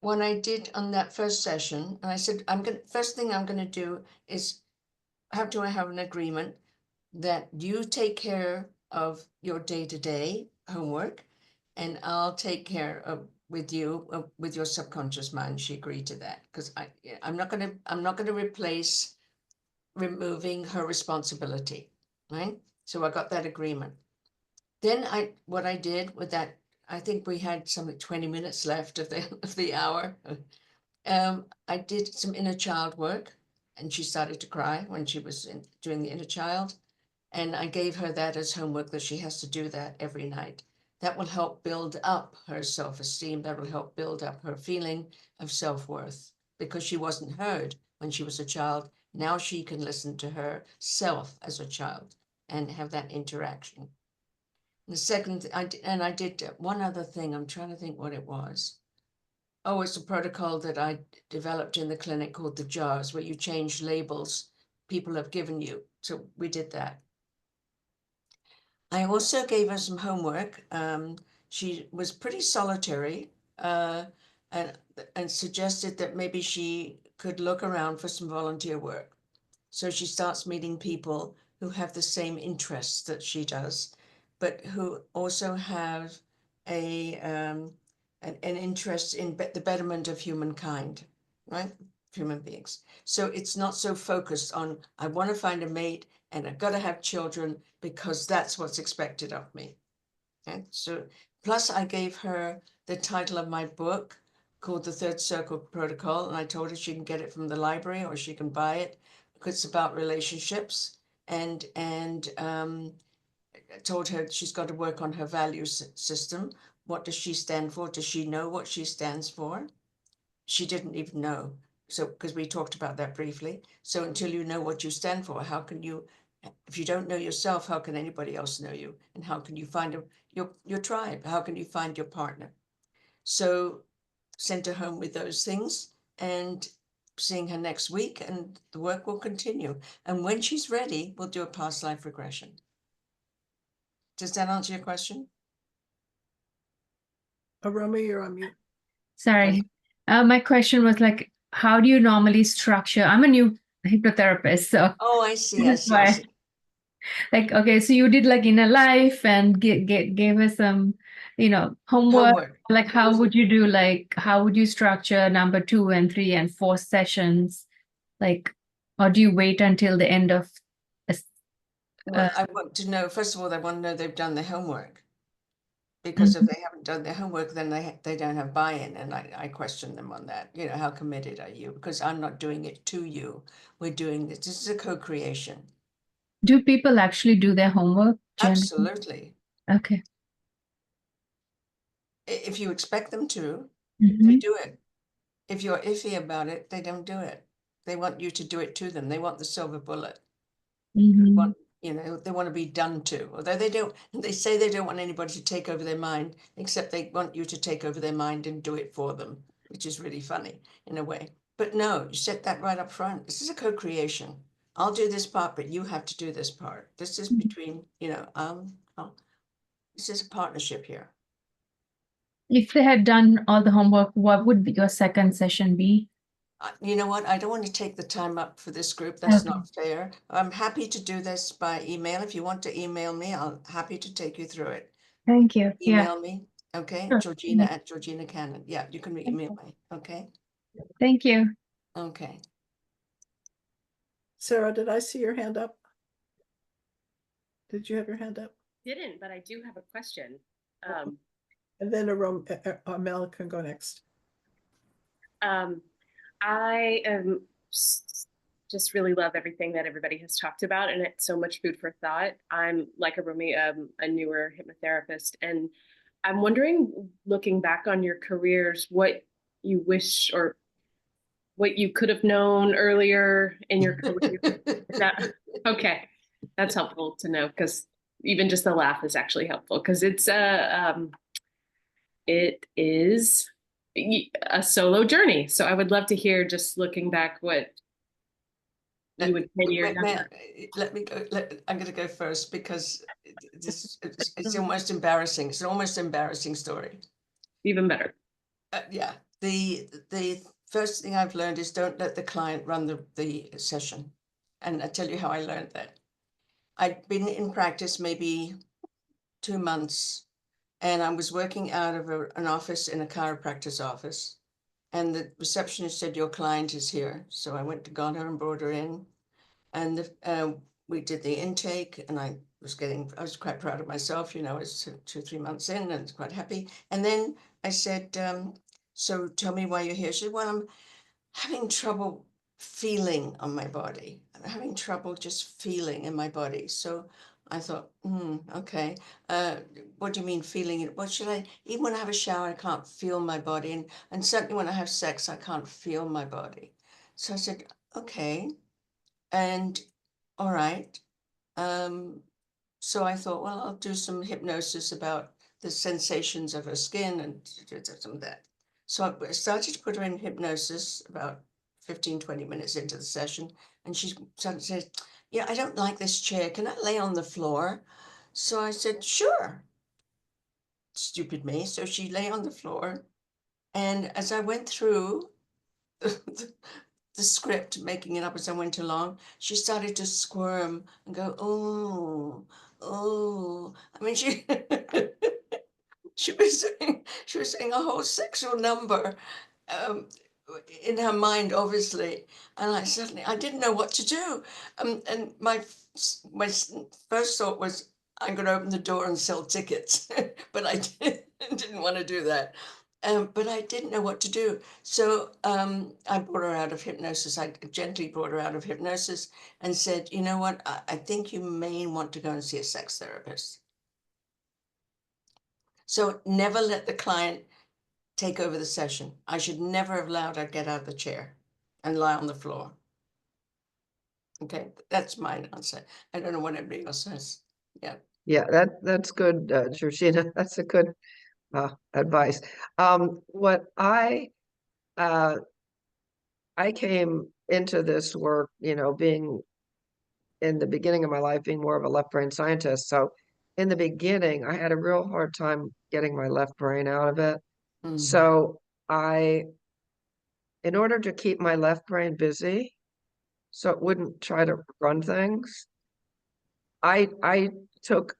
When I did on that first session, and I said, first thing I'm gonna do is, how do I have an agreement that you take care of your day-to-day homework, and I'll take care of with your subconscious mind. She agreed to that, because I'm not gonna replace removing her responsibility, right? So I got that agreement. Then what I did with that, I think we had something 20 minutes left of the hour. I did some inner child work, and she started to cry when she was doing the inner child. And I gave her that as homework, that she has to do that every night. That will help build up her self-esteem. That will help build up her feeling of self-worth, because she wasn't heard when she was a child. Now she can listen to herself as a child and have that interaction. The second, I did one other thing. I'm trying to think what it was. Oh, it's a protocol that I developed in the clinic called the jars, where you change labels people have given you. So we did that. I also gave her some homework. She was pretty solitary, and suggested that maybe she could look around for some volunteer work. So she starts meeting people who have the same interests that she does, but who also have an interest in the betterment of humankind, right? Human beings. So it's not so focused on, I want to find a mate and I've got to have children because that's what's expected of me. Okay, so plus I gave her the title of my book called The Third Circle Protocol, and I told her she can get it from the library or she can buy it, because it's about relationships, and told her she's got to work on her values system. What does she stand for? Does she know what she stands for? She didn't even know. So, because we talked about that briefly. So until you know what you stand for, how can you, if you don't know yourself, how can anybody else know you? And how can you find your tribe? How can you find your partner? So sent her home with those things, and seeing her next week, and the work will continue. And when she's ready, we'll do a past life regression. Does that answer your question? Romy, you're on mute. Sorry. My question was, like, how do you normally structure? I'm a new hypnotherapist, so Oh, I see. I that's see. I why. see. Like, okay, so you did, like, inner life and gave us some, homework. Homework. Like, how would you do, like, how would you structure number 2 and 3 and 4 sessions? Like, or do you wait until the end of Well, I want to know, first of all, they want to know they've done their homework. Because if they haven't done their homework, then they don't have buy-in, and I question them on that. How committed are you? Because I'm not doing it to you. We're doing this. This is a co-creation. do people actually do their homework generally? Absolutely. Okay. If you expect them to, Mhm. they do it. If you're iffy about it, they don't do it. They want you to do it to them. They want the silver bullet. Mhm. Want, they want to be done to, although they say they don't want anybody to take over their mind, except they want you to take over their mind and do it for them, which is really funny in a way. But no, you set that right up front. This is a co-creation. I'll do this part, but you have to do this part. This is between, this is a partnership here. If they had done all the homework, what would your second session be? You know what? I don't want to take the time up for this group. That's Okay. not fair. I'm happy to do this by email. If you want to email me, I'm happy to take you through it. Thank you. Yeah. Email me, okay? Sure. Georgina Yeah. at Georgina Cannon. Yeah, you can email me, okay? Thank you. Okay. Sarah, did I see your hand up? Did you have your hand up? Didn't, but I do have a question. And then Mel can go next. I just really love everything that everybody has talked about, and it's so much food for thought. I'm like a newer hypnotherapist, and I'm wondering, looking back on your careers, what you wish or what you could have known earlier in your career. Okay, that's helpful to know, because even just the laugh is actually helpful, because it is a solo journey. So I would love to hear, just looking back, what you would say to your younger. Let me go. I'm going to go first because it's almost embarrassing. It's an almost embarrassing story. Even better. Yeah. The first thing I've learned is don't let the client run the session. And I tell you how I learned that. I'd been in practice maybe 2 months, and I was working out of an office in a chiropractor's office. And the receptionist said, your client is here. So I went to got her and brought her in. And we did the intake, and I was quite proud of myself. I was 2-3 months in and quite happy. And then I said, so tell me why you're here. She said, well, I'm having trouble feeling on my body. I'm having trouble just feeling in my body. So I thought, okay. What do you mean feeling it? What should I, even when I have a shower, I can't feel my body. And certainly when I have sex, I can't feel my body. So I said, okay. And all right. So I thought, well, I'll do some hypnosis about the sensations of her skin and some of that. So I started to put her in hypnosis about 15-20 minutes into the session. And she started to say, yeah, I don't like this chair. Can I lay on the floor? So I said, sure. Stupid me. So she lay on the floor. And as I went through the script, making it up as I went along, she started to squirm and go, oh. I mean, she she was saying a whole sexual number in her mind, obviously. And I didn't know what to do. And my first thought was, I'm going to open the door and sell tickets, but I didn't want to do that. But I didn't know what to do. So I brought her out of hypnosis. I gently brought her out of hypnosis and said, you know what, I think you may want to go and see a sex therapist. So never let the client take over the session. I should never have allowed her to get out of the chair and lie on the floor. Okay, that's my answer. I don't know what everybody else says. Yeah. Yeah, that's good, Georgina. That's a good advice. What I came into this work, being in the beginning of my life, being more of a left brain scientist. So in the beginning, I had a real hard time getting my left brain out of it. So in order to keep my left brain busy, so it wouldn't try to run things, I took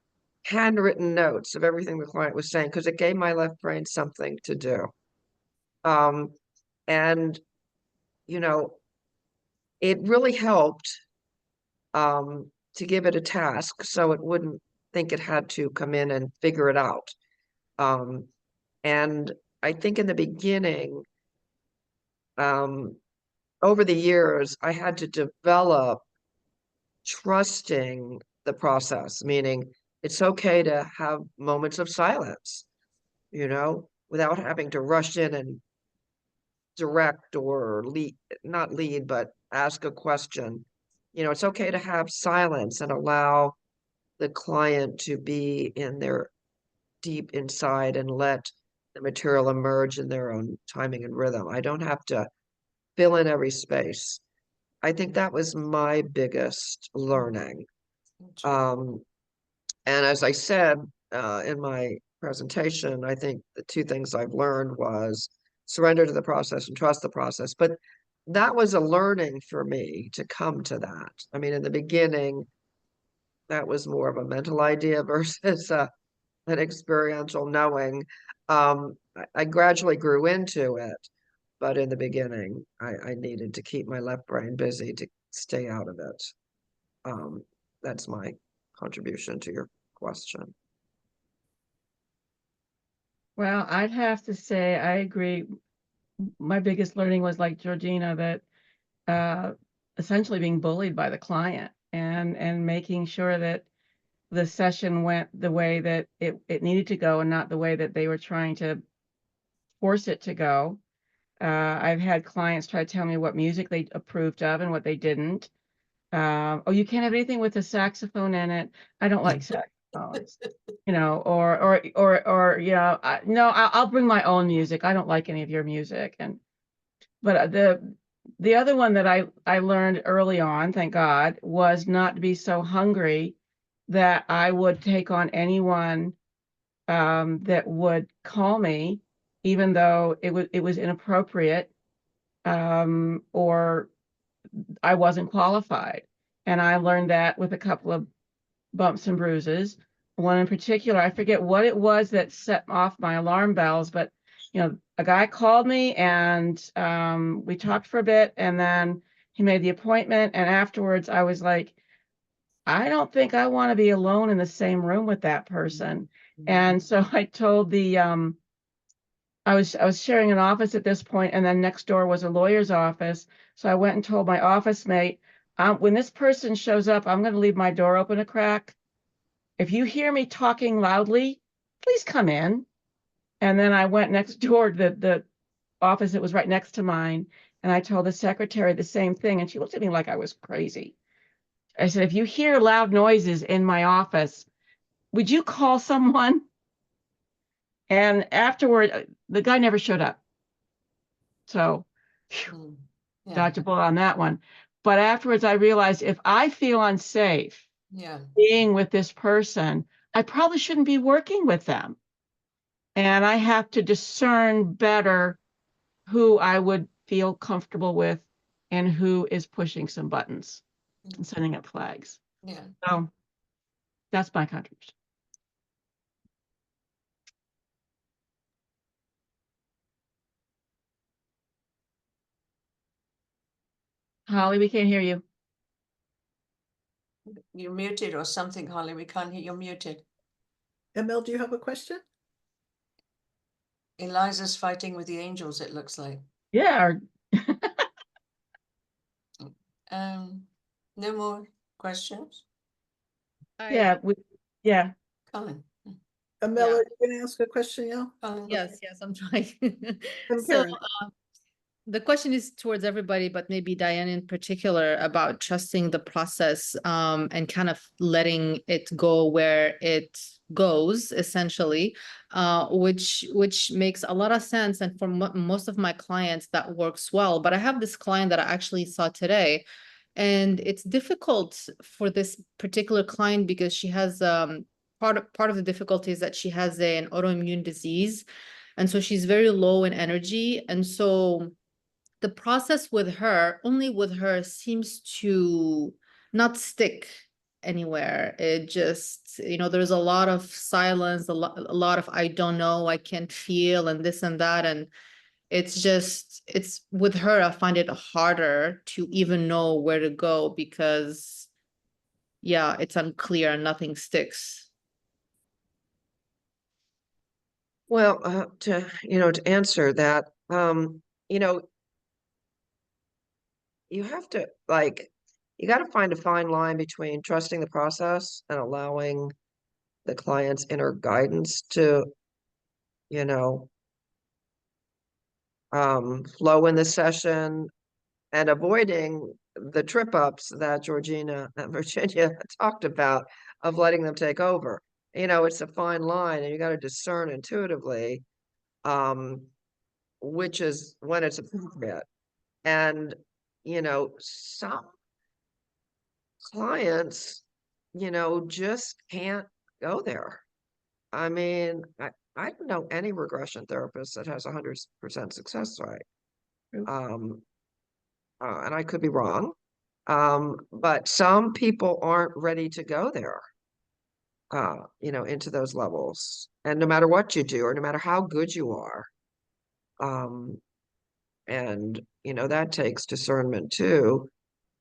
handwritten notes of everything the client was saying, because it gave my left brain something to do. And it really helped to give it a task so it wouldn't think it had to come in and figure it out. And I think in the beginning, over the years, I had to develop trusting the process, meaning it's okay to have moments of silence, without having to rush in and direct or not lead, but ask a question. It's okay to have silence and allow the client to be in their deep inside and let the material emerge in their own timing and rhythm. I don't have to fill in every space. I think that was my biggest learning. And as I said in my presentation, I think the two things I've learned was surrender to the process and trust the process. But that was a learning for me to come to that. I mean, in the beginning, that was more of a mental idea versus an experiential knowing. I gradually grew into it, but in the beginning, I needed to keep my left brain busy to stay out of it. That's my contribution to your question. Well, I'd have to say I agree. My biggest learning was like Georgina, that essentially being bullied by the client and making sure that the session went the way that it needed to go and not the way that they were trying to force it to go. I've had clients try to tell me what music they approved of and what they didn't. Oh, you can't have anything with a saxophone in it. I don't like saxophones, or no, I'll bring my own music. I don't like any of your music. But the other one that I learned early on, thank God, was not to be so hungry that I would take on anyone that would call me, even though it was inappropriate, or I wasn't qualified. And I learned that with a couple of bumps and bruises. One in particular, I forget what it was that set off my alarm bells, but a guy called me and we talked for a bit, and then he made the appointment. And afterwards, I was like, I don't think I want to be alone in the same room with that person. And so I told I was sharing an office at this point, and then next door was a lawyer's office. So I went and told my office mate, when this person shows up, I'm going to leave my door open a crack. If you hear me talking loudly, please come in. And then I went next door to the office that was right next to mine, and I told the secretary the same thing, and she looked at me like I was crazy. I said, if you hear loud noises in my office, would you call someone? And afterward, the guy never showed up. So, dodge a bullet on that one. But afterwards, I realized if I feel unsafe being with this person, I probably shouldn't be working with them. And I have to discern better who I would feel comfortable with and who is pushing some buttons and sending up flags. So that's my contribution. Holly, we can't hear you. You're muted or something, Holly. We can't hear. You're muted. Emil, do you have a question? Eliza's fighting with the angels, it looks like. Yeah. No more questions? Yeah. Yeah. Colin. Emil, Yeah. are you going to ask a question, yeah? Colin, go Yes, ahead. yes, I'm trying. And So Karen. the question is towards everybody, but maybe Diane in particular, about trusting the process and kind of letting it go where it goes, essentially, which makes a lot of sense. And for most of my clients, that works well. But I have this client that I actually saw today, and it's difficult for this particular client because she has part of the difficulty is that she has an autoimmune disease. And so she's very low in energy. And so the process only with her seems to not stick anywhere. It just, there's a lot of silence, a lot of I don't know, I can't feel, and this and that. And it's with her, I find it harder to even know where to go because, yeah, it's unclear and nothing sticks. Well, to answer that, you have to you got to find a fine line between trusting the process and allowing the client's inner guidance to, flow in the session and avoiding the trip ups that Georgina and Virginia talked about of letting them take over. You know, it's a fine line and you got to discern intuitively, which is when it's appropriate. And, you know, some clients, you know, just can't go there. I mean, I don't know any regression therapist that has 100% success rate. True. And I could be wrong. But some people aren't ready to go there, you know, into those levels. And no matter what you do, or no matter how good you are, and, you know, that takes discernment too,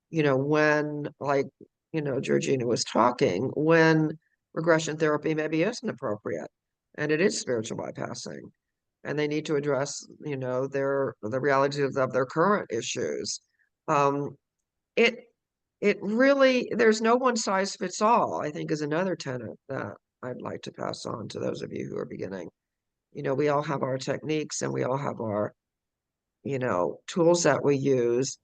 you know, when, like, you know, Georgina was talking, when regression therapy maybe isn't appropriate and it is spiritual bypassing and they need to address, you know, the realities of their current issues. It it really, there's no one size fits all, I think, is another tenet that I'd like to pass on to those of you who are beginning. You know, we all have our techniques and we all have our, you know, tools that we use,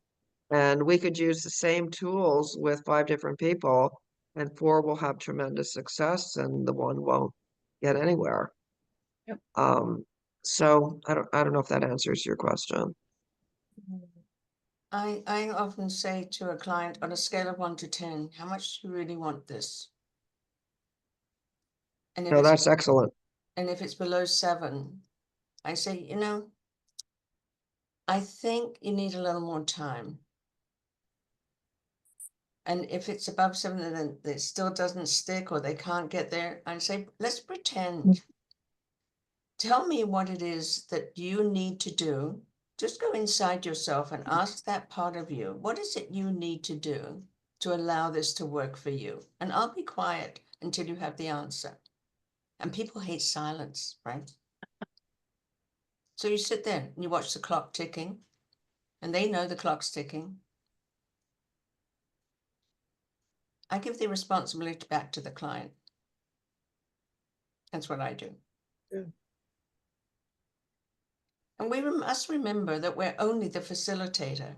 and we could use the same tools with 5 different people, and 4 will have tremendous success and the one won't get anywhere. Yep. So I don't know if that answers your question. I often say to a client, on a scale of 1 to 10, how much do you really want this? And if No, it's that's excellent. and if it's below 7, I say, you know, I think you need a little more time. And if it's above 7 and then it still doesn't stick or they can't get there, I say, let's pretend. Tell me what it is that you need to do. Just go inside yourself and ask that part of you, what is it you need to do to allow this to work for you? And I'll be quiet until you have the answer. And people hate silence, right? So you sit there and you watch the clock ticking, and they know the clock's ticking. I give the responsibility back to the client. That's what I do. Yeah. And we must remember that we're only the facilitator.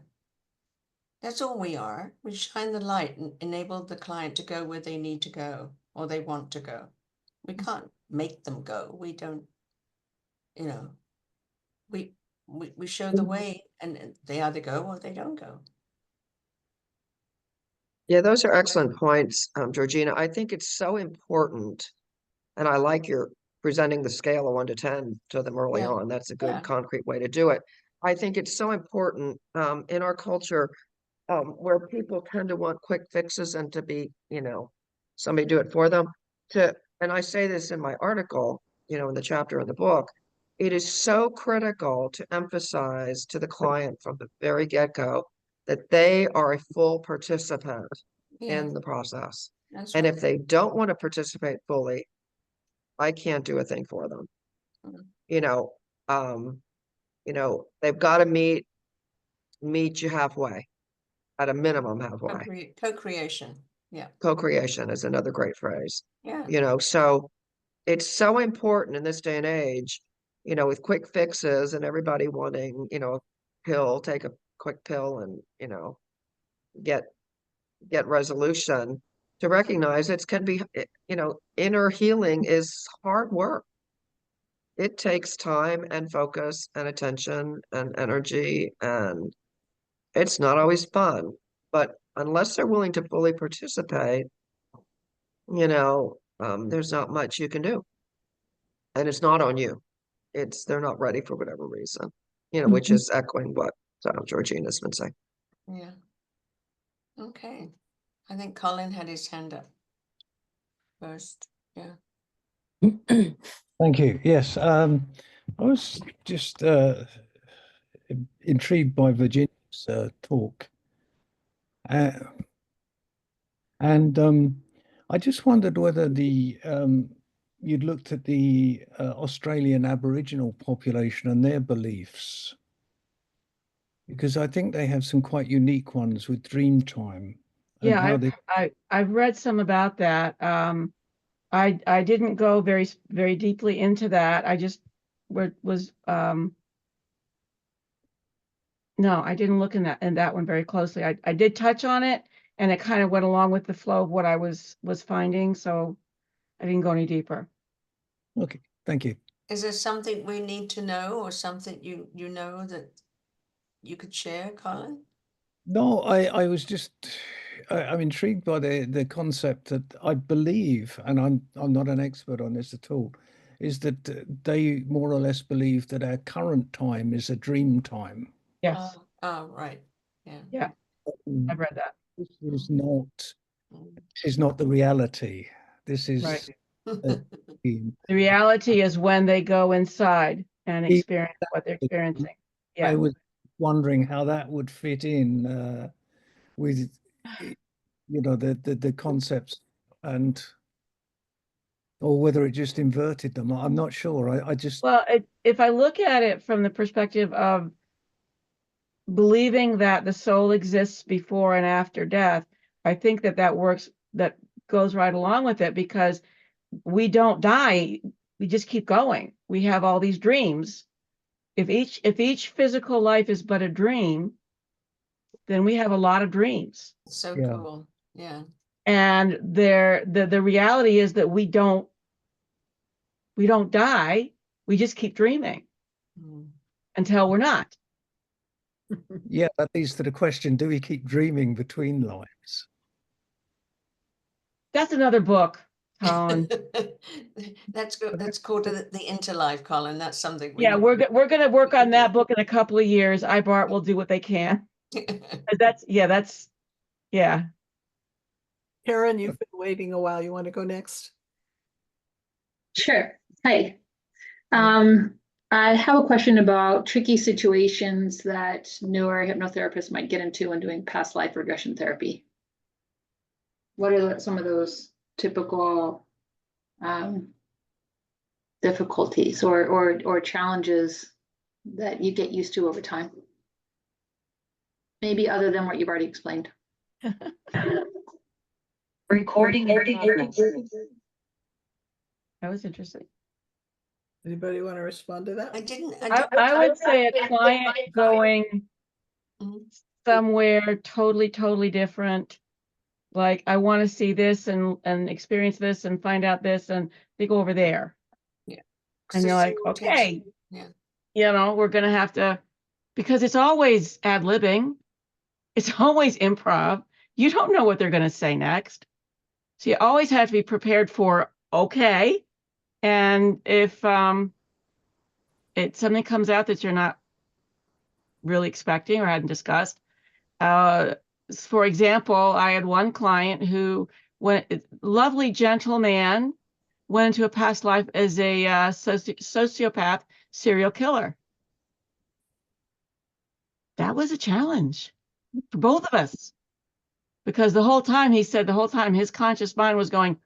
That's all we are. We shine the light and enable the client to go where they need to go or they want to go. We can't make them go. We don't, you know, we show the way and they either go or they don't go. Yeah, those are excellent points, Georgina. I think it's so important, and I like your presenting the scale of 1 to 10 to them early Yeah. on. That's a good Yeah. concrete way to do it. I think it's so important in our culture, where people tend to want quick fixes and to be, you know, somebody do it for them. And I say this in my article, you know, in the chapter in the book, it is so critical to emphasize to the client from the very get-go that they are a full participant Yeah, in the process. that's And right. if they don't want to participate fully, I can't do a thing for them. Mhm. You know, they've got to meet you halfway, at a minimum halfway. Co-creation. Yeah. Co-creation is another great phrase. Yeah. You know, so it's so important in this day and age, you know, with quick fixes and everybody wanting, you know, take a quick pill and, you know, get resolution, to recognize can be, you know, inner healing is hard work. It takes time and focus and attention and energy, and it's not always fun. But unless they're willing to fully participate, you know, there's not much you can do. And it's not on you. They're not ready for whatever reason, you know, which is echoing what Georgina's been saying. Yeah. Okay. I think Colin had his hand up first. Yeah. Thank you. Yes, I was just intrigued by Virginia's talk, and I just wondered whether you'd looked at the Australian Aboriginal population and their beliefs, because I think they have some quite unique ones with dream time and how they. I've read some about that. I didn't go very deeply into that. I just was No, I didn't look in that one very closely. I did touch on it, and it kind of went along with the flow of what I was finding, so I didn't go any deeper. Okay, thank you. Is there something we need to know or something you know that you could share, Colin? No, I was just I'm intrigued by the concept that I believe, and I'm not an expert on this at all, is that they more or less believe that our current time is a dream time. Yes, Oh, right. Yeah. yeah, I've read that. This is not Mm. this is not the reality. This is Right. a dream. The reality is when they go inside and experience what they're experiencing. I Yeah. was wondering how that would fit in with the concepts, and or whether it just inverted them. I'm not sure. I just Well, if I look at it from the perspective of believing that the soul exists before and after death, I think that works, that goes right along with it, because we don't die. We just keep going. We have all these dreams. If each physical life is but a dream, then we have a lot of dreams. So Yeah. cool. Yeah. And the reality is that we don't die. We just keep dreaming Mm. until we're not. yeah, that leads to the question, do we keep dreaming between lives? That's another book, Colin. That's good. That's called the interlife, Colin. That's something we Yeah, need. we're gonna work on that book in a couple of years. IBRT will do what they can. That's yeah. Karen, you've been waiting a while. You want to go next? Sure. Hi. I have a question about tricky situations that newer hypnotherapists might get into when doing past life regression therapy. What are some of those typical difficulties or challenges that you get used to over time? Maybe other than what you've already explained. Recording. That was interesting. Anybody want to respond to that? I would say a client going Mhm. somewhere totally different. Like, I want to see this and experience this and find out this, and they go over there. Yeah. And you're like, Soul takes- okay, Yeah. we're gonna have to, because it's always ad-libbing, it's always improv. You don't know what they're gonna say next. So you always have to be prepared for okay. And if something comes out that you're not really expecting or hadn't discussed, for example, I had one client who lovely gentleman, went into a past life as a sociopath serial killer. That was a challenge for both of us, because the whole time his conscious mind was going,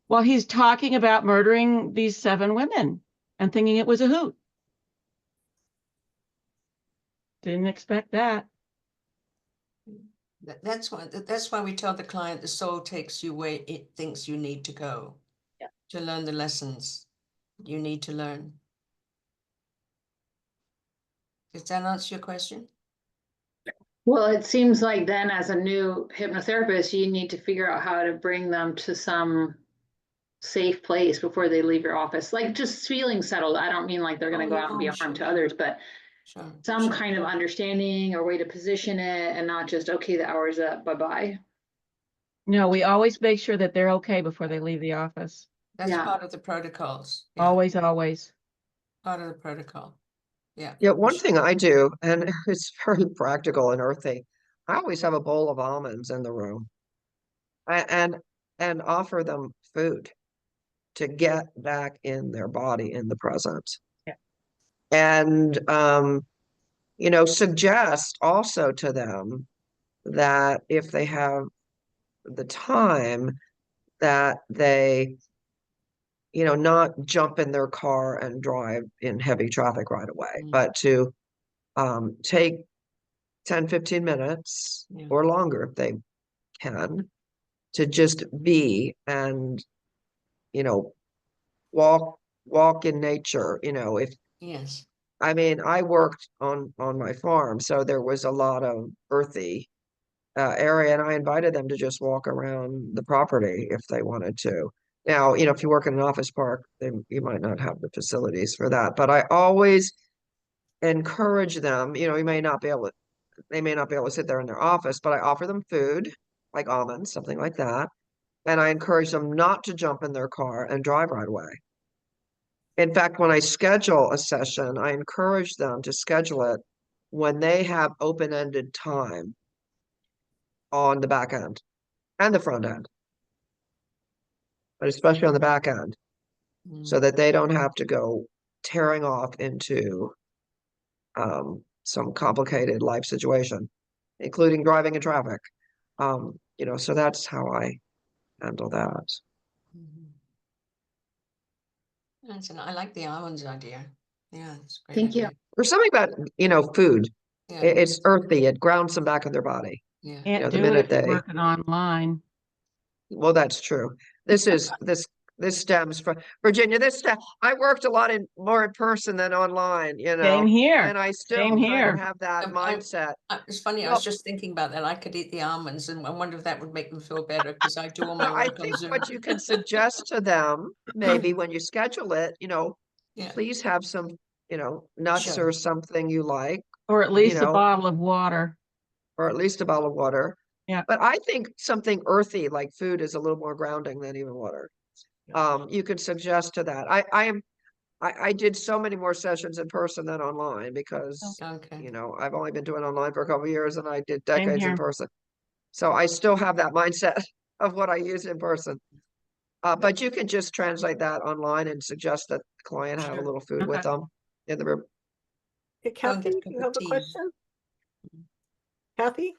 while he's talking about murdering these 7 women and thinking it was a hoot. Didn't expect that. That's why we tell the client the soul takes you where it thinks you need to go. Yeah. To learn the lessons you need to learn. Does that answer your question? Well, it seems like then as a new hypnotherapist, you need to figure out how to bring them to some safe place before they leave your office, like just feeling settled. I don't mean like they're going to go out and be a harm to others, but some kind of understanding or way to position it, and not just, okay, the hour's up, bye-bye. No, we always make sure that they're okay before they leave the office. That's part of the protocols. Yeah. Always. Part of the protocol. Yeah. Yeah, one thing I do, and it's very practical and earthy, I always have a bowl of almonds in the room and offer them food to get back in their body in the present. Yeah. And suggest also to them that if they have the time, that they not jump in their car and drive in heavy traffic right away, but to take 10-15 minutes or longer if they can, to just be and walk in nature, if yes, I mean, I worked on my farm, so there was a lot of earthy area, and I invited them to just walk around the property if they wanted to. Now, you know, if you work in an office park, then you might not have the facilities for that, but I always encourage them, you know, they may not be able to sit there in their office, but I offer them food, like almonds, something like that. And I encourage them not to jump in their car and drive right away. In fact, when I schedule a session, I encourage them to schedule it when they have open-ended time on the back end and the front end, but especially on the back end, so that they don't have to go tearing off into some complicated life situation, including driving in traffic. You know, so that's how I handle that. I like the almonds idea. Yeah, it's a great Thank you. idea. There's something about, you know, food. Yeah, It's earthy. It grounds them back in their body. yeah. Can't the do minute it if you're they- working online. Well, that's true. This stems from Virginia. I worked a lot more in person than online, you know. Same here. And I still Same kind here. of have that mindset. It's funny, I Well- was just thinking about that. I could eat the almonds, and I wonder if that would make them feel better, because I do all my I work on think Zoom. what you can suggest to them, maybe when you schedule it, you know, Yeah, please have some, you know, nuts Sure. or something you like, Or at least a know, bottle of water. or at least a bottle of water. Yeah. But I think something earthy like food is a little more grounding than even water. You could suggest to that. I did so many more sessions in person than online because, okay. you know, I've only been doing online for a couple of years and I did Same decades in here. person. So I still have that mindset of what I use in person. But you can just translate that online and suggest that the client have a Sure. little food with Okay. them in the room. Hey, Go and get Kathy, a cup you of have a tea. question? Kathy?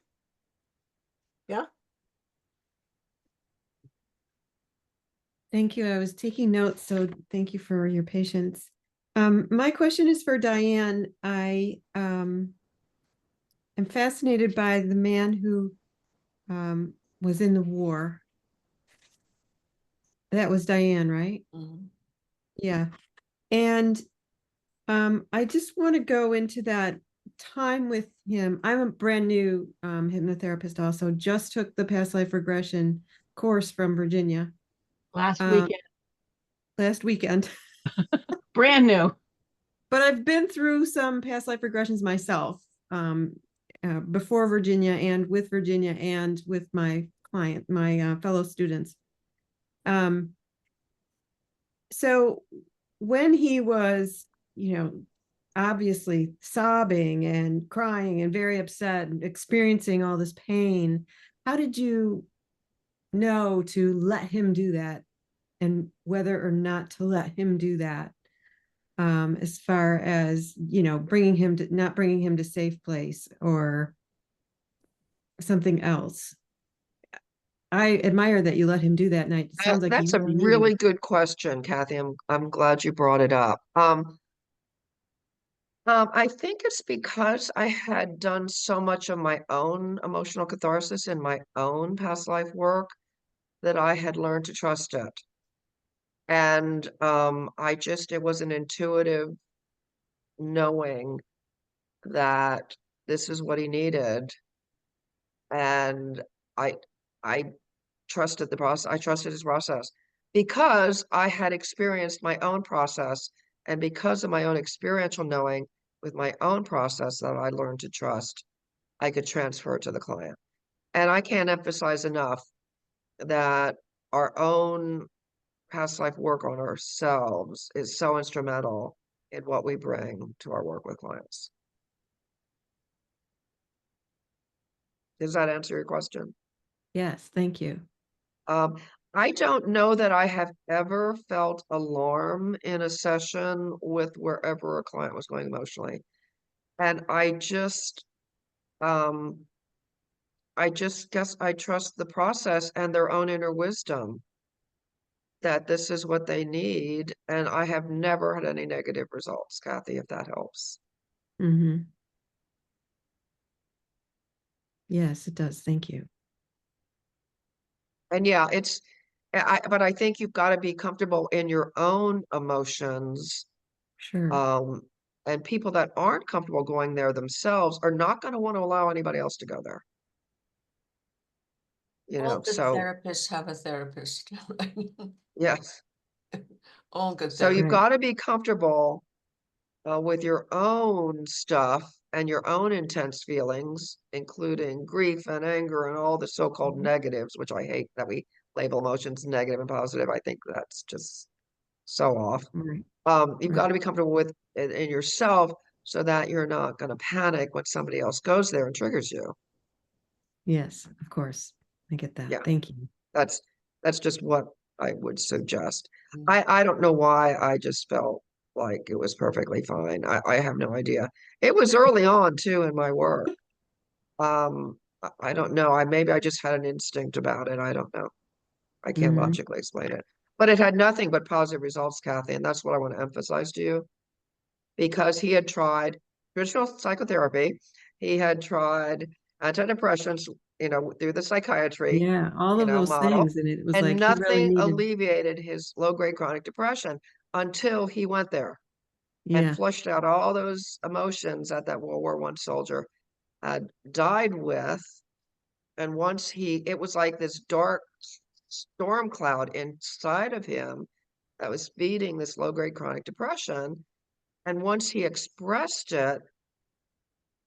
Yeah? Thank you. I was taking notes, so thank you for your patience. My question is for Diane. I am fascinated by the man who was in the war. That was Diane, right? Mhm. Yeah. And I just want to go into that time with him. I'm a brand new hypnotherapist also, just took the past life regression course from Virginia Last Um, weekend, last weekend. brand new. But I've been through some past life regressions myself, before Virginia and with Virginia and with my client, my fellow students. So when he was, obviously sobbing and crying and very upset and experiencing all this pain, how did you know to let him do that and whether or not to let him do that? As far as, not bringing him to safe place or something else. I admire that you let him do that night. It sounds like he That's a really needed really it. good question, Kathy. I'm glad you brought it up. I think it's because I had done so much of my own emotional catharsis in my own past life work that I had learned to trust it. And it was an intuitive knowing that this is what he needed. And I I trusted the process. I trusted his process because I had experienced my own process, and because of my own experiential knowing with my own process that I learned to trust, I could transfer it to the client. And I can't emphasize enough that our own past life work on ourselves is so instrumental in what we bring to our work with clients. Does that answer your question? Yes, thank you. I don't know that I have ever felt alarm in a session with wherever a client was going emotionally. And I just guess I trust the process and their own inner wisdom that this is what they need. And I have never had any negative results, Kathy, if that helps. Mm-hmm. Yes, it does. Thank you. And yeah, but I think you've got to be comfortable in your own emotions. Sure. And people that aren't comfortable going there themselves are not going to want to allow anybody else to go there. You All know, good so therapists have a therapist. yes. All good So you've therapists. got to be comfortable with your own stuff and your own intense feelings, including grief and anger and all the so-called negatives, which I hate that we label emotions negative and positive. I think that's just so off. Right. You've Right. got to be comfortable with it in yourself so that you're not going to panic when somebody else goes there and triggers you. Yes, of course. I get that. Yeah. Thank you. That's just what I would suggest. I don't know why, I just felt like it was perfectly fine. I have no idea. It was early on too in my work. I don't know. Maybe I just had an instinct about it. I don't know. I can't Mhm. logically explain it. But it had nothing but positive results, Kathy, and that's what I want to emphasize to you. Because he had tried traditional psychotherapy, he had tried antidepressants, you know, through the psychiatry, Yeah, all you of know, those model, things. And it was and like he really nothing needed, alleviated his low-grade chronic depression until he went there and yeah, flushed out all those emotions that World War I soldier had died with. And once it was like this dark storm cloud inside of him that was feeding this low-grade chronic depression. And once he expressed it,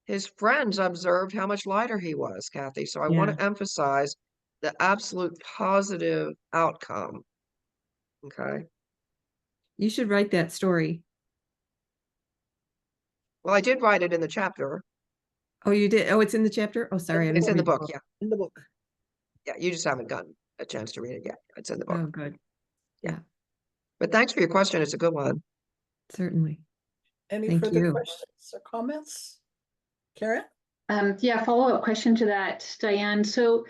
his friends observed how much lighter he was, Kathy. So I want yeah. to emphasize the absolute positive outcome. Okay. You should write that story. Well, I did write it in the chapter. Oh, you did? Oh, it's in the chapter? Oh, sorry. I It's didn't in the read book. Yeah. In the book. Yeah. You just haven't gotten a chance to read it yet. It's in the book. Oh, good. Yeah, But thanks for your question. It's a good one. certainly. Any Thank further you. questions or comments? Karen? Yeah, follow-up question to that, Diane. So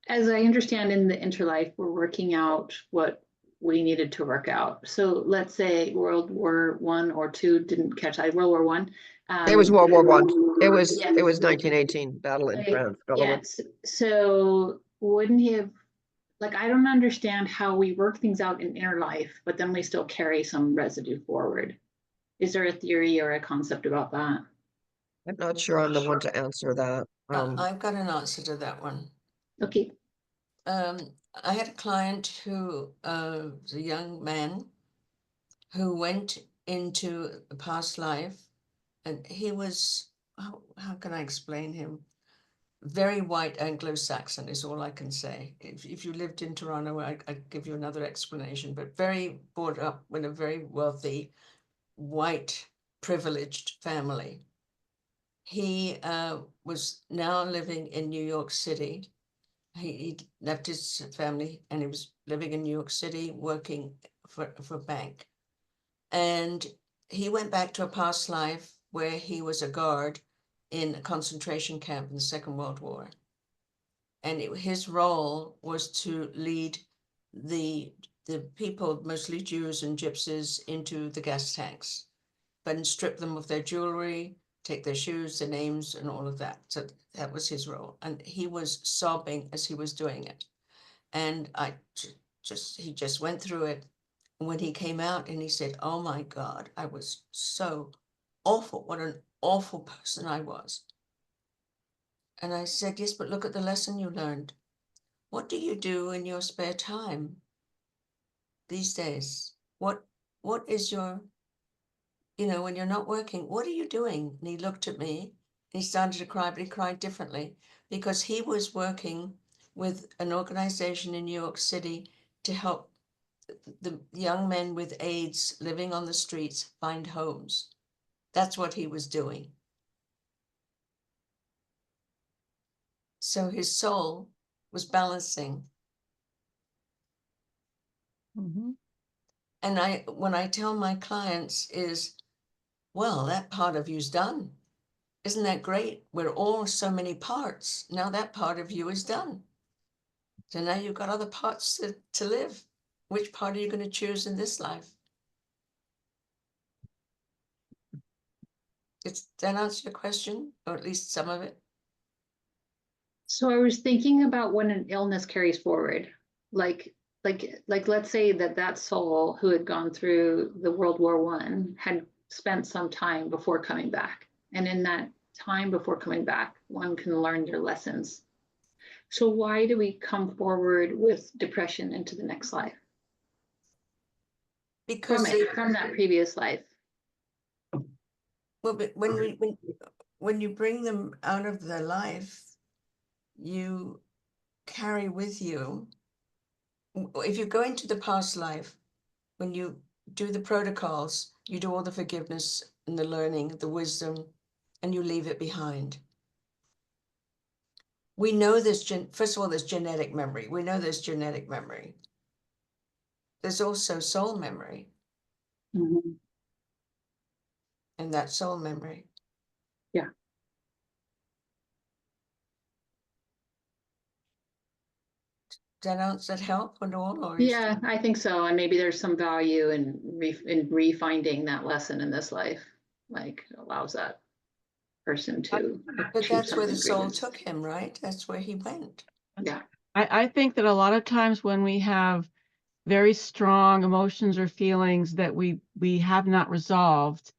as I understand in the interlife, we're working out what we needed to work out. So let's say World War I or II didn't catch World War I. It was World War I. It was 1918 battle in Okay, France. yes. So wouldn't he have, like, I don't understand how we work things out in inner life, but then we still carry some residue forward. Is there a theory or a concept about that? I'm not sure I'm the one to answer that. I've got an answer to that one. Okay. I had a client who was a young man who went into a past life, and he was, how can I explain him? Very white Anglo-Saxon is all I can say. If you lived in Toronto, I'd give you another explanation, but very brought up in a very wealthy, white, privileged family. He was now living in New York City. He left his family and he was living in New York City, working for a bank. And he went back to a past life where he was a guard in a concentration camp in the Second World War. And his role was to lead the people, mostly Jews and gypsies, into the gas tanks, but strip them of their jewelry, take their shoes, their names, and all of that. So that was his role. And he was sobbing as he was doing it. And he just went through it. And when he came out and he said, "Oh my God, I was so awful. What an awful person I was." And I said, "Yes, but look at the lesson you learned. What do you do in your spare time these days? What is your, when you're not working, what are you doing?" And he looked at me and he started to cry, but he cried differently because he was working with an organization in New York City to help the young men with AIDS living on the streets find homes. That's what he was doing. So his soul was balancing. And when I tell my clients is, well, that part of you's done. Isn't that great? We're all so many parts. Now that part of you is done. So now you've got other parts to live. Which part are you going to choose in this life? Does that answer your question, or at least some of it? So I was thinking about when an illness carries forward, like let's say that soul who had gone through the World War I had spent some time before coming back. And in that time before coming back, one can learn their lessons. So why do we come forward with depression into the next life? Because From that previous life. well, but when you bring them out of their life, you carry with you. If you go into the past life, when you do the protocols, you do all the forgiveness and the learning, the wisdom, and you leave it behind. We know there's, first of all, there's genetic memory. We know there's genetic memory. There's also soul memory. Mm-hmm. And that soul memory. Yeah. Does that help at all? Or Yeah, I think so. And maybe there's some value in refinding that lesson in this life, like allows that person to. But that's where the soul grievance. took him, right? That's where he went. Yeah. I think that a lot of times when we have very strong emotions or feelings that we have not resolved,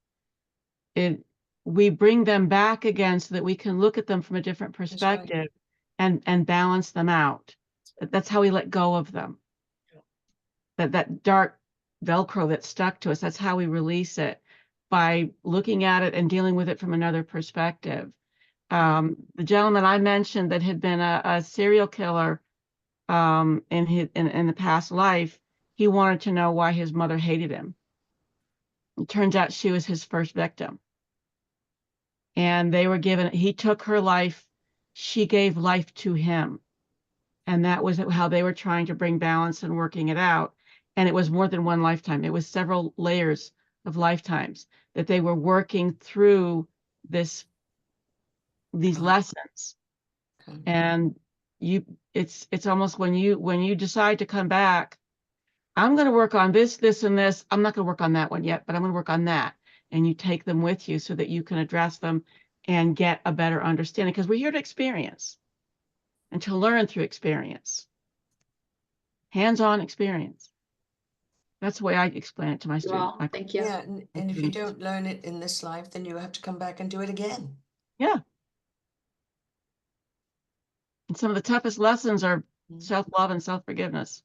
we bring them back again so that we can look at them from a different right. perspective and balance them out. That's how we let go of them. That dark Velcro that stuck to us, that's how we release it, by looking at it and dealing with it from another perspective. The gentleman I mentioned that had been a serial killer in the past life, he wanted to know why his mother hated him. It turns out she was his first victim. And he took her life, she gave life to him. And that was how they were trying to bring balance and working it out. And it was more than one lifetime. It was several layers of lifetimes that they were working through these lessons. Okay. And it's almost when you decide to come back, I'm going to work on this, and this. I'm not going to work on that one yet, but I'm going to work on that. And you take them with you so that you can address them and get a better understanding, because we're here to experience and to learn through experience, hands-on experience. That's the way I explain it to my students. Well, thank you. Yeah, and if you don't learn it in this life, then you have to come back and do it again. Yeah. And some of the toughest lessons are self-love and self-forgiveness.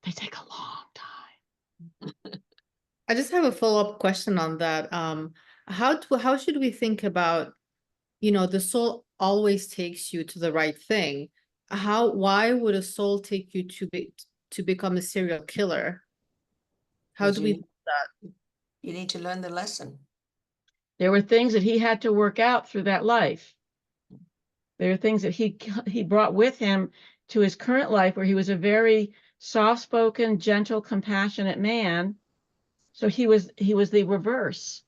They take a long time. I just have a follow-up question on that. How should we think about, the soul always takes you to the right thing. Why would a soul take you to become a serial killer? How do we do that? You need to learn the lesson. There were things that he had to work out through that life. There are things that he brought with him to his current life, where he was a very soft-spoken, gentle, compassionate man. So he was the reverse.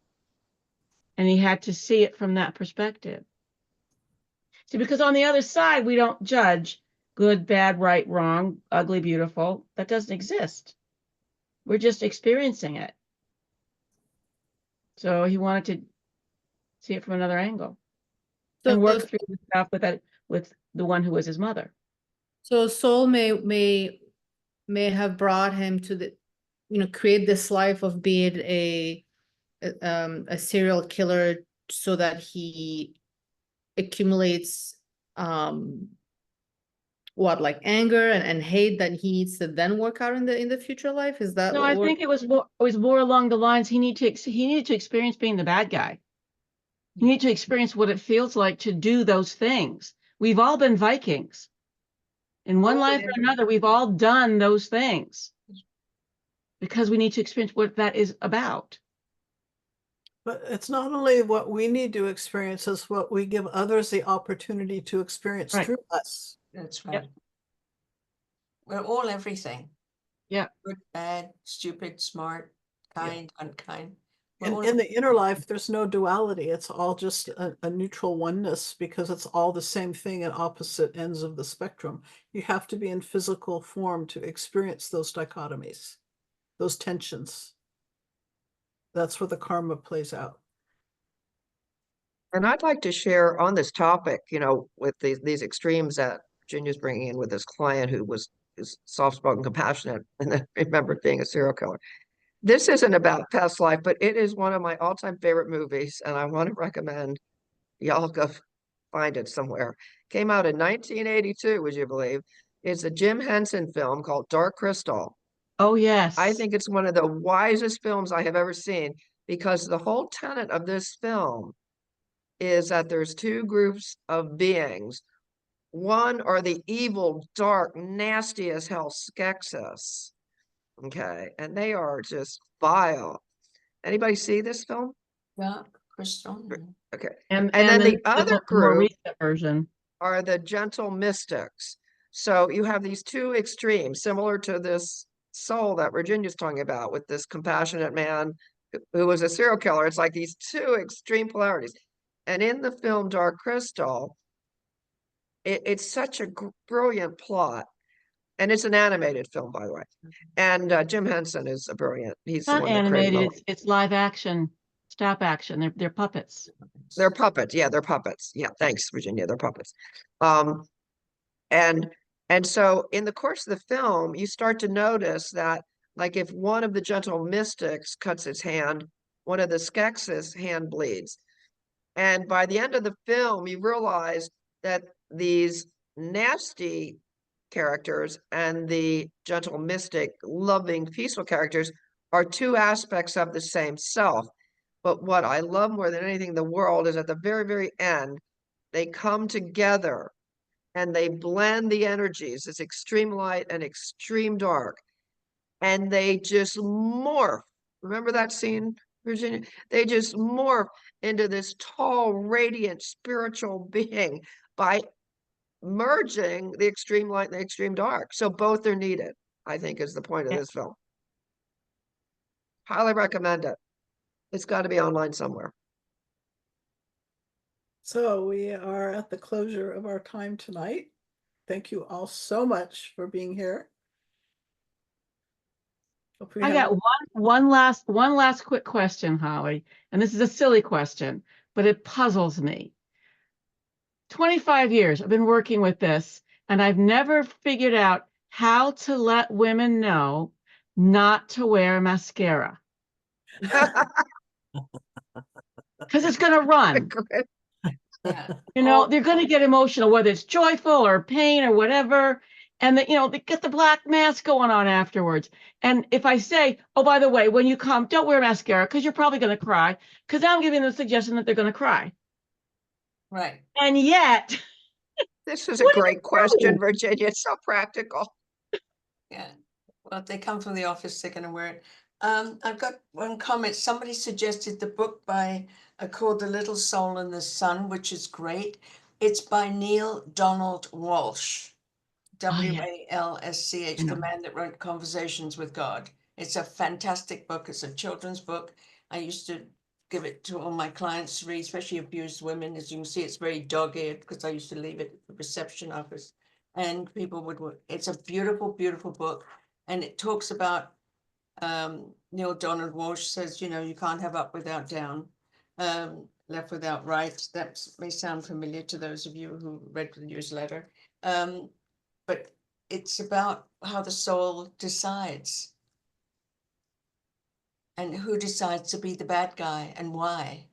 And he had to see it from that perspective. See, because on the other side, we don't judge good, bad, right, wrong, ugly, beautiful. That doesn't exist. We're just experiencing it. So he wanted to see it from another angle and work through the stuff with the one who was his mother. So soul may have brought him to create this life of being a serial killer so that he accumulates like anger and hate that he needs to then work out in the future life? Is that No, I think it was more along the lines he needed to experience being the bad guy. You need to experience what it feels like to do those things. We've all been Vikings. In one life or another, we've all done those things because we need to experience what that is about. But it's not only what we need to experience, it's what we give others the opportunity to experience through us. That's right. Yep. We're all everything. Yeah. Good, bad, stupid, smart, kind, unkind. And in the inner life, there's no duality. It's all just a neutral oneness, because it's all the same thing at opposite ends of the spectrum. You have to be in physical form to experience those dichotomies, those tensions. That's where the karma plays out. And I'd like to share on this topic, with these extremes that Virginia's bringing in with this client who is soft-spoken, compassionate, and then remembered being a serial killer. This isn't about past life, but it is one of my all-time favorite movies, and I want to recommend y'all go find it somewhere. Came out in 1982, would you believe? It's a Jim Henson film called Dark Crystal. Oh, yes. I think it's one of the wisest films I have ever seen, because the whole tenet of this film is that there's two groups of beings. One are the evil, dark, nasty as hell Skeksis. Okay, and they are just vile. Anybody see this film? Dark crystal. Okay. And then the other more group recent version. are the gentle mystics. So you have these two extremes, similar to this soul that Virginia's talking about, with this compassionate man who was a serial killer. It's like these two extreme polarities. And in the film Dark Crystal, it's such a brilliant plot. And it's an animated film, by the way. And Jim Henson is a brilliant. He's the Not one that created animated, it's live action, stop action. They're puppets. They're puppets. Yeah, they're puppets. Yeah, thanks, Virginia. They're puppets. And so in the course of the film, you start to notice that, like, if one of the gentle mystics cuts his hand, one of the Skeksis' hand bleeds. And by the end of the film, you realize that these nasty characters and the gentle mystic, loving, peaceful characters are two aspects of the same self. But what I love more than anything in the world is at the very, very end, they come together and they blend the energies, this extreme light and extreme dark, and they just morph. Remember that scene, Virginia? They just morph into this tall, radiant, spiritual being by merging the extreme light and the extreme dark. So both are needed, I think, is the point of this film. Highly recommend it. It's got to be online somewhere. So we are at the closure of our time tonight. Thank you all so much for being here. I got one last quick question, Holly, and this is a silly question, but it puzzles me. 25 years I've been working with this, and I've never figured out how to let women know not to wear mascara. Because it's going to run. You know, they're going to get emotional, whether it's joyful or pain or whatever. And they get the black mask going on afterwards. And if I say, oh, by the way, when you come, don't wear mascara because you're probably going to cry, because I'm giving them the suggestion that they're going to cry. Right. And yet. This is a great question, Virginia. It's so practical. Yeah. Well, if they come from the office, they're going to wear it. I've got one comment. Somebody suggested the book called The Little Soul in the Sun, which is great. It's by Neil Donald Walsh, W-A-L-S-C-H, the man that wrote Conversations with God. It's a fantastic book. It's a children's book. I used to give it to all my clients to read, especially abused women. As you can see, it's very dog-eared because I used to leave it at the reception office. And people it's a beautiful, beautiful book. And it talks about, Neil Donald Walsh says, you can't have up without down, left without right. That may sound familiar to those of you who read the newsletter. But it's about how the soul decides. And who decides to be the bad guy and why.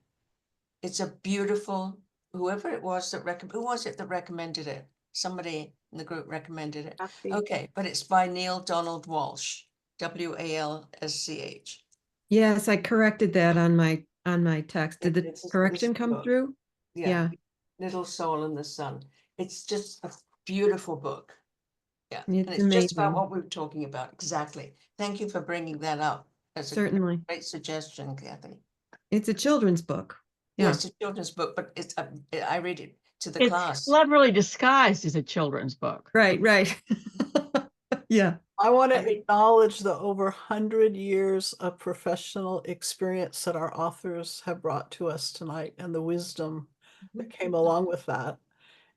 It's a beautiful, whoever it was who was it that recommended it? Somebody in the group recommended it. Okay, but it's by Neil Donald Walsh, W-A-L-S-C-H. Yes, I corrected that on my text. Did the correction come book. through? Yeah. Little Soul in the Sun. It's just a beautiful book. Yeah, and It's it's just about amazing. what we were talking about. Exactly. Thank you for bringing that up. That's Certainly. a great suggestion, Kathy. It's a children's book. Yeah. Yes, it's a children's book, but it's I read it to the It's class. cleverly disguised as a children's book. Right. Yeah. I want to acknowledge the over 100 years of professional experience that our authors have brought to us tonight, and the wisdom that came along with that,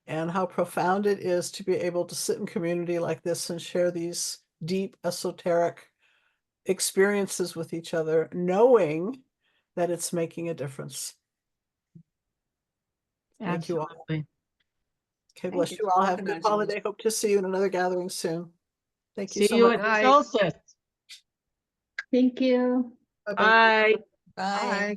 and how profound it is to be able to sit in community like this and share these deep esoteric experiences with each other, knowing that it's making a difference. Thank you all. Okay, bless you all. Have a good holiday. Hope to see you in another gathering soon. Thank you so much. See you at the solstice. Thank you. Bye-bye. Bye. Bye. Bye.